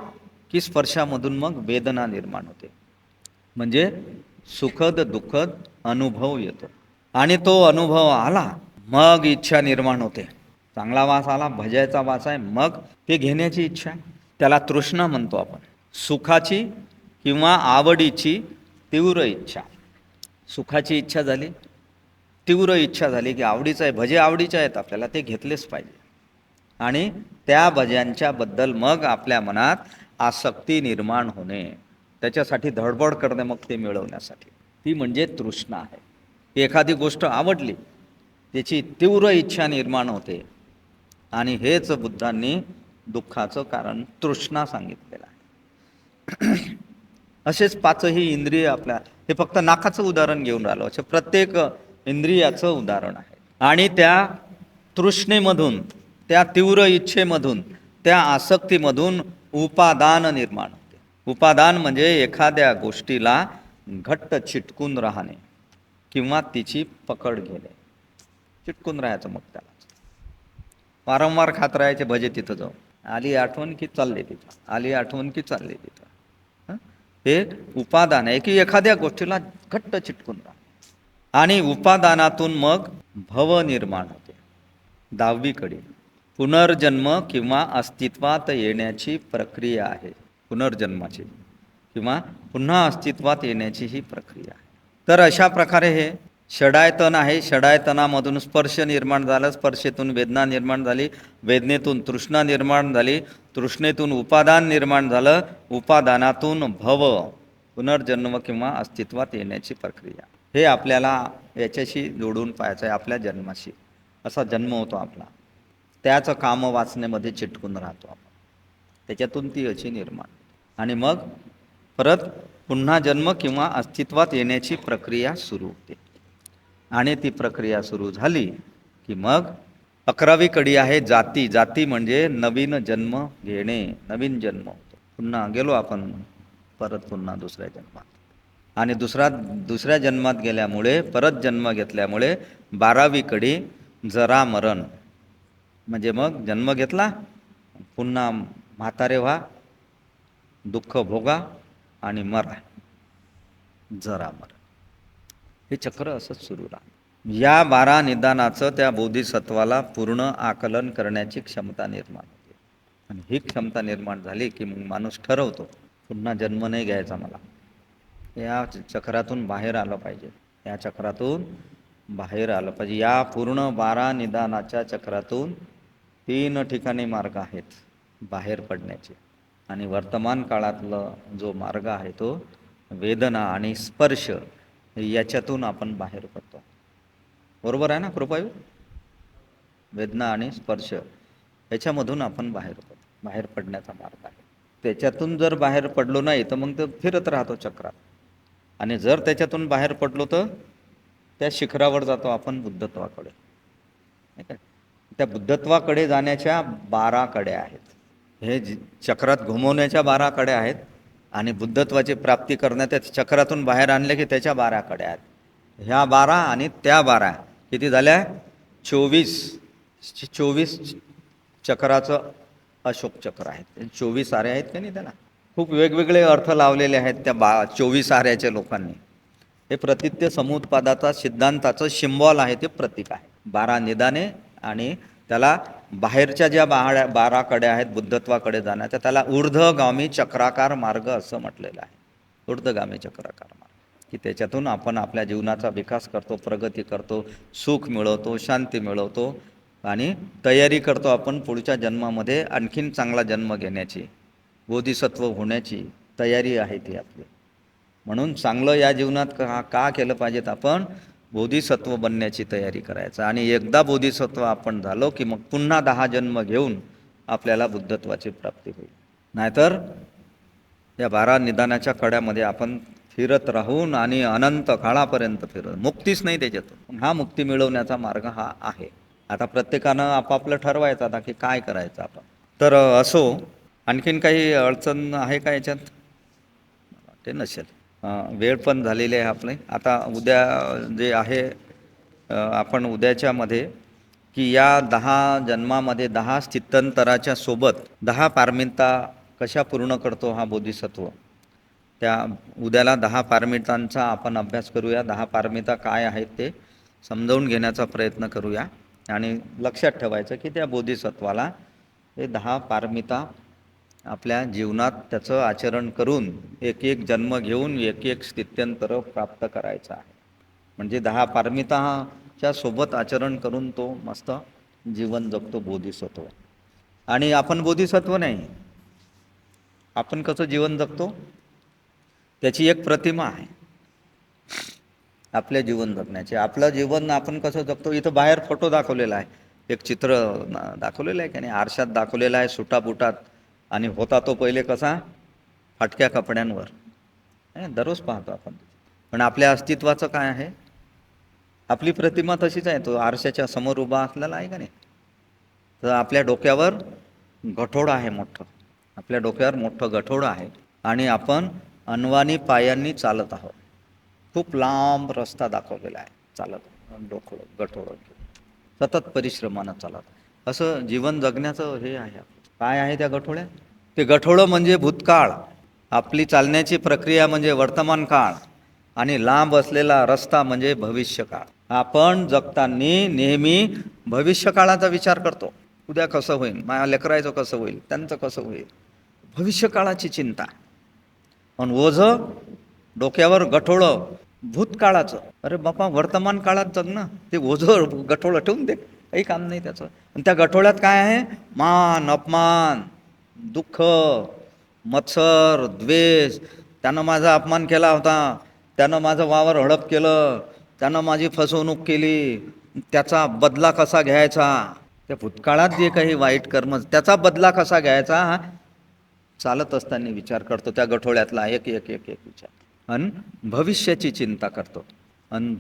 की स्पर्शामधून मग वेदना निर्माण होते, म्हणजे सुखद दुःखद अनुभव येतो. आणि तो अनुभव आला मग इच्छा निर्माण होते. चांगला वास आला, भज्याचा वास आहे, मग ते घेण्याची इच्छा, त्याला तृष्णा म्हणतो आपण. सुखाची किंवा आवडीची तीव्र इच्छा. सुखाची इच्छा झाली, तीव्र इच्छा झाली की आवडीचं आहे, भजे आवडीचे आहेत आपल्याला, ते घेतलेच पाहिजे. आणि त्या भज्यांच्याबद्दल मग आपल्या मनात आसक्ती निर्माण होणे, त्याच्यासाठी धडपड करणे, मग ते मिळवण्यासाठी, ती म्हणजे तृष्णा आहे. की एखादी गोष्ट आवडली, त्याची तीव्र इच्छा निर्माण होते, आणि हेच बुद्धांनी दुःखाचं कारण तृष्णा सांगितलेलं आहे. असेच पाचही इंद्रिय आपल्या, हे फक्त नाकाचं उदाहरण घेऊन राहिलो, असे प्रत्येक इंद्रियाचं उदाहरण आहे. आणि त्या तृष्णेमधून, त्या तीव्र इच्छेमधून, त्या आसक्तीमधून उपादान निर्माण होते. उपादान म्हणजे एखाद्या गोष्टीला घट्ट चिटकून राहणे किंवा तिची पकड घेणे. चिटकून राहायचं, मग त्याला वारंवार खात राहायचे भजे, तिथं जाऊन आली आठवण की चालले तिथं, आली आठवण की चालले तिथं. हे उपादान आहे की एखाद्या गोष्टीला घट्ट चिटकून राहा. आणि उपादानातून मग भव निर्माण होते. 10वी कडी पुनर्जन्म किंवा अस्तित्वात येण्याची प्रक्रिया आहे. पुनर्जन्माची किंवा पुन्हा अस्तित्वात येण्याची ही प्रक्रिया आहे. तर अशा प्रकारे हे षडायतन आहे. षडायतनामधून स्पर्श निर्माण झाला, स्पर्शेतून वेदना निर्माण झाली, वेदनेतून तृष्णा निर्माण झाली, तृष्णेतून उपादान निर्माण झालं, उपादानातून भव, पुनर्जन्म किंवा अस्तित्वात येण्याची प्रक्रिया. हे आपल्याला याच्याशी जोडून पाहायचं आहे. आपल्या जन्माशी असा जन्म होतो आपला, त्याचं काम वाचनेमध्ये चिटकून राहतो आपण, त्याच्यातून ती अशी निर्माण, आणि मग परत पुन्हा जन्म किंवा अस्तित्वात येण्याची प्रक्रिया सुरू होते. आणि ती प्रक्रिया सुरू झाली की मग 11वी कडी आहे जाती. जाती म्हणजे नवीन जन्म घेणे, नवीन जन्म होतो. पुन्हा गेलो आपण परत पुन्हा दुसऱ्या जन्मात, आणि दुसऱ्या जन्मात गेल्यामुळे, परत जन्म घेतल्यामुळे 12वी कडी जरा मरण, म्हणजे मग जन्म घेतला, पुन्हा म्हातारे व्हा, दुःख भोगा आणि मरा, जरा मरण. हे चक्र असंच सुरू राहतं. या 12 निदानाचं त्या बोधिसत्वाला पूर्ण आकलन करण्याची क्षमता निर्माण होते. आणि ही क्षमता निर्माण झाली की मग माणूस ठरवतो पुन्हा जन्म नाही घ्यायचा मला, या चक्रातून बाहेर आलं पाहिजे, या चक्रातून बाहेर आलं पाहिजे. या पूर्ण 12 निदानाच्या चक्रातून 3 ठिकाणी मार्ग आहेत बाहेर पडण्याचे. आणि वर्तमान काळातला जो मार्ग आहे तो वेदना आणि स्पर्श, याच्यातून आपण बाहेर पडतो. बरोबर आहे ना कृपायू? वेदना आणि स्पर्श याच्यामधून आपण बाहेर पडण्याचा मार्ग आहे. त्याच्यातून जर बाहेर पडलो नाही तर मग ते फिरत राहतो चक्रात. आणि जर त्याच्यातून बाहेर पडलो तर त्या शिखरावर जातो आपण, बुद्धत्वाकडे. ठीक आहे. त्या बुद्धत्वाकडे जाण्याच्या 12 कड्या आहेत. हे चक्रात घुमवण्याच्या 12 कड्या आहेत, आणि बुद्धत्वाची प्राप्ती करण्याच्या चक्रातून बाहेर आणले की त्याच्या 12 कड्या आहेत. ह्या 12 आणि त्या 12 किती झाल्या? 24 चक्राचं अशोक चक्र आहेत. 24 आरे आहेत का नाही त्याला? खूप वेगवेगळे अर्थ लावलेले आहेत त्या 24 आऱ्याच्या लोकांनी. हे प्रतित्य समुत्पादाचा सिद्धांताचं सिम्बॉल आहे, ते प्रतीक आहे. 12 निदाने, आणि त्याला बाहेरच्या ज्या 12 कड्या आहेत बुद्धत्वाकडे जाण्याच्या, त्याला ऊर्ध्वगामी चक्राकार मार्ग असं म्हटलेलं आहे. ऊर्ध्वगामी चक्राकार मार्ग, की त्याच्यातून आपण आपल्या जीवनाचा विकास करतो, प्रगती करतो, सुख मिळवतो, शांती मिळवतो, आणि तयारी करतो आपण पुढच्या जन्मामध्ये आणखीन चांगला जन्म घेण्याची, बोधिसत्व होण्याची तयारी आहे ती आपली. म्हणून चांगलं या जीवनात का केलं पाहिजेत? आपण बोधिसत्व बनण्याची तयारी करायचं. आणि एकदा बोधिसत्व आपण झालो की मग पुन्हा 10 जन्म घेऊन आपल्याला बुद्धत्वाची प्राप्ती होईल. नाहीतर या 12 निदानाच्या कड्यामध्ये आपण फिरत राहून आणि अनंत काळापर्यंत फिरत, मुक्तीच नाही त्याच्यातून. हा मुक्ती मिळवण्याचा मार्ग हा आहे. आता प्रत्येकानं आपापलं ठरवायचं आता की काय करायचं आपण. तर असो, आणखीन काही अडचण आहे का याच्यात? ते नसेल. वेळ पण झालेली आहे आपले. आता उद्या जे आहे, आपण उद्याच्यामध्ये की या 10 जन्मामध्ये 10 स्थित्यंतराच्या सोबत 10 पारमिता कशा पूर्ण करतो हा बोधिसत्व, त्या उद्याला 10 पारमितांचा आपण अभ्यास करूया. 10 पारमिता काय आहेत ते समजावून घेण्याचा प्रयत्न करूया. आणि लक्षात ठेवायचं की त्या बोधिसत्वाला हे 10 पारमिता आपल्या जीवनात त्याचं आचरण करून एक जन्म घेऊन एक स्थित्यंतर प्राप्त करायचं आहे. म्हणजे 10 पारमिता च्या सोबत आचरण करून तो मस्त जीवन जगतो बोधिसत्व. आणि आपण बोधिसत्व नाही, आपण कसं जीवन जगतो त्याची एक प्रतिमा आहे आपल्या जीवन जगण्याची. आपलं जीवन आपण कसं जगतो, इथं बाहेर फोटो दाखवलेला आहे, एक चित्र दाखवलेलं आहे की नाही, आरशात दाखवलेला आहे सुटाबुटात, आणि होता तो पहिले कसा फाटक्या कपड्यांवर. दररोज पाहतो आपण. पण आपल्या अस्तित्वाचं काय आहे, आपली प्रतिमा तशीच आहे. तो आरशाच्या समोर उभा असलेला आहे का नाही, तर आपल्या डोक्यावर गठोडं आहे मोठं, आपल्या डोक्यावर मोठं गठोडं आहे, आणि आपण अनवाणी पायांनी चालत आहोत. खूप लांब रस्ता दाखवलेला आहे चालत, गठोडं सतत परिश्रमानं चालत. असं जीवन जगण्याचं हे आहे. काय आहे त्या गठोड्या, ते गठोडं म्हणजे भूतकाळ, आपली चालण्याची प्रक्रिया म्हणजे वर्तमान काळ, आणि लांब असलेला रस्ता म्हणजे भविष्यकाळ. आपण जगताना नेहमी भविष्यकाळाचा विचार करतो, उद्या कसं होईल, माझ्या लेकरायचं कसं होईल, त्यांचं कसं होईल, भविष्यकाळाची चिंता. पण ओझं डोक्यावर गठोडं भूतकाळाचं. अरे बापा, वर्तमान काळात जग ना, ते ओझं गठोडं ठेवून दे, काही काम नाही त्याचं. आणि त्या गठोड्यात काय आहे, मान अपमान, दुःख, मत्सर, द्वेष. त्यानं माझा अपमान केला होता, त्यानं माझं वावर हडप केलं, त्यानं माझी फसवणूक केली, त्याचा बदला कसा घ्यायचा, त्या भूतकाळात जे काही वाईट कर्म त्याचा बदला कसा घ्यायचा चालत असताना विचार करतो. त्या गठोड्यातला एक एक एक एक विचार, आणि भविष्याची चिंता करतो. आणि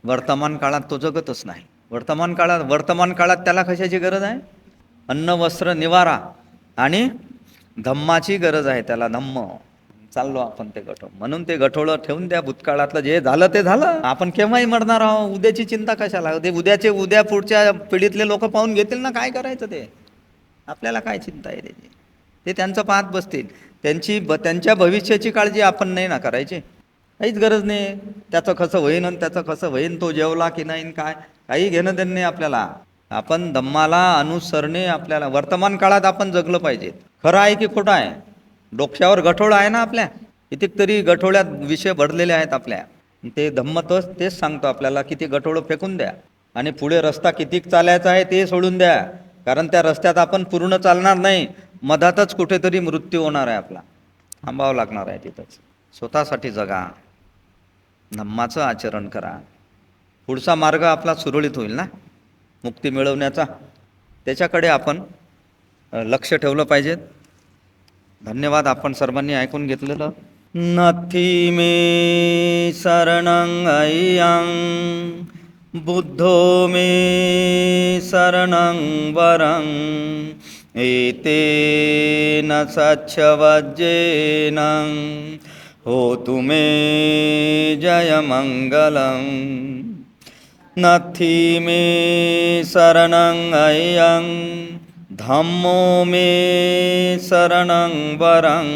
वर्तमान काळात तो जगतच नाही. वर्तमान काळात त्याला कशाची गरज आहे, अन्न वस्त्र निवारा आणि धम्माची गरज आहे त्याला, धम्म. चाललो आपण ते गठोड, म्हणून ते गठोडं ठेवून द्या. भूतकाळातलं जे झालं ते झालं, आपण केव्हाही मरणार आहोत, उद्याची चिंता कशाला. ते उद्या पुढच्या पिढीतले लोक पाहून घेतील ना, काय करायचं ते, आपल्याला काय चिंता आहे त्याची, ते त्यांचं पाहत बसतील. त्यांच्या भविष्याची काळजी आपण नाही ना करायची, काहीच गरज नाही. त्याचं कसं होईन आणि त्याचं कसं होईन, तो जेवला की नाही, काय काही घेणं देणं नाही आपल्याला. आपण धम्माला अनुसरणे, आपल्याला वर्तमान काळात आपण जगलं पाहिजे. खरं आहे की खोटं आहे, डोक्यावर गठोडं आहे ना आपल्या, कितीतरी गठोड्यात विषय भरलेले आहेत आपल्या. ते धम्म तेच सांगतो आपल्याला की ते गठोडं फेकून द्या, आणि पुढे रस्ता कितीक चालायचा आहे ते सोडून द्या. कारण त्या रस्त्यात आपण पूर्ण चालणार नाही, मधातच कुठेतरी मृत्यू होणार आहे आपला, थांबावं लागणार आहे तिथंच. स्वतःसाठी जगा, धम्माचं आचरण करा, पुढचा मार्ग आपला सुरळीत होईल ना मुक्ती मिळवण्याचा. त्याच्याकडे आपण लक्ष ठेवलं पाहिजे. धन्यवाद, आपण सर्वांनी ऐकून घेतलेलं. नथी मे शरणं अय्यं, बुद्धो मे शरणं वरं, एतेन सच्चवज्जेन होतु मे जयमङ्गलं. नथी मे शरणं अय्यं, धम्मो मे शरणं वरं,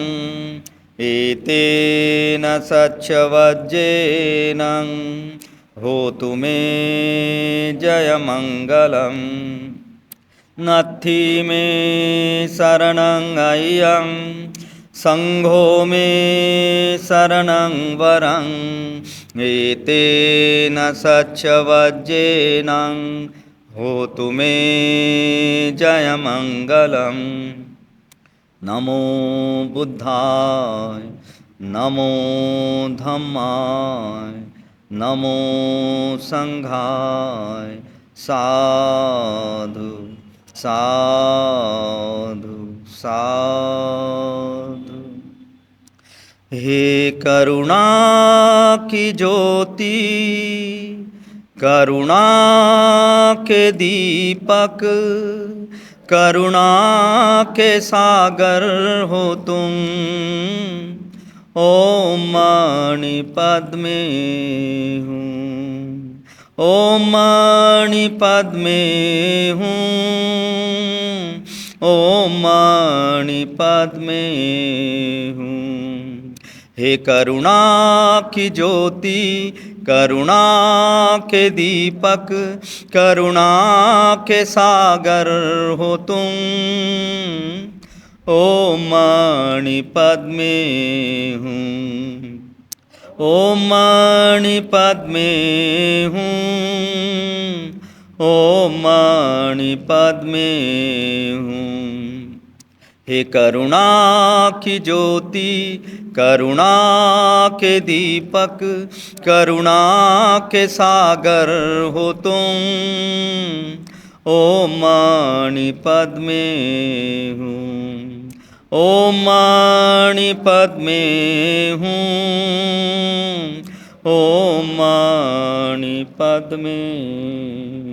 एतेन सच्चवज्जेन होतु मे जयमङ्गलं. नथी मे शरणं अय्यं, संघो मे शरणं वरं, एतेन सच्चवज्जेन होतु मे जयमङ्गलं. नमो बुद्धाय, नमो धम्माय, नमो संघाय. साधु साधु साधु. हे करुणा की ज्योति, करुणा के दीपक, करुणा के सागर हो तुम. ओम मणि पद्मे हूँ, ओम मणि पद्मे हूँ, ओम मणि पद्मे हूँ. हे करुणा की ज्योति, करुणा के दीपक, करुणा के सागर हो तुम. ओम मणि पद्मे हूँ, ओम मणि पद्मे हूँ, ओ मणिपद में हूँ। हे करुणा की ज्योति, करुणा के दीपक, करुणा के सागर हो तुम। ओ मणिपद में हूँ, ओ मणिपद में हूँ, ओ मणिपद में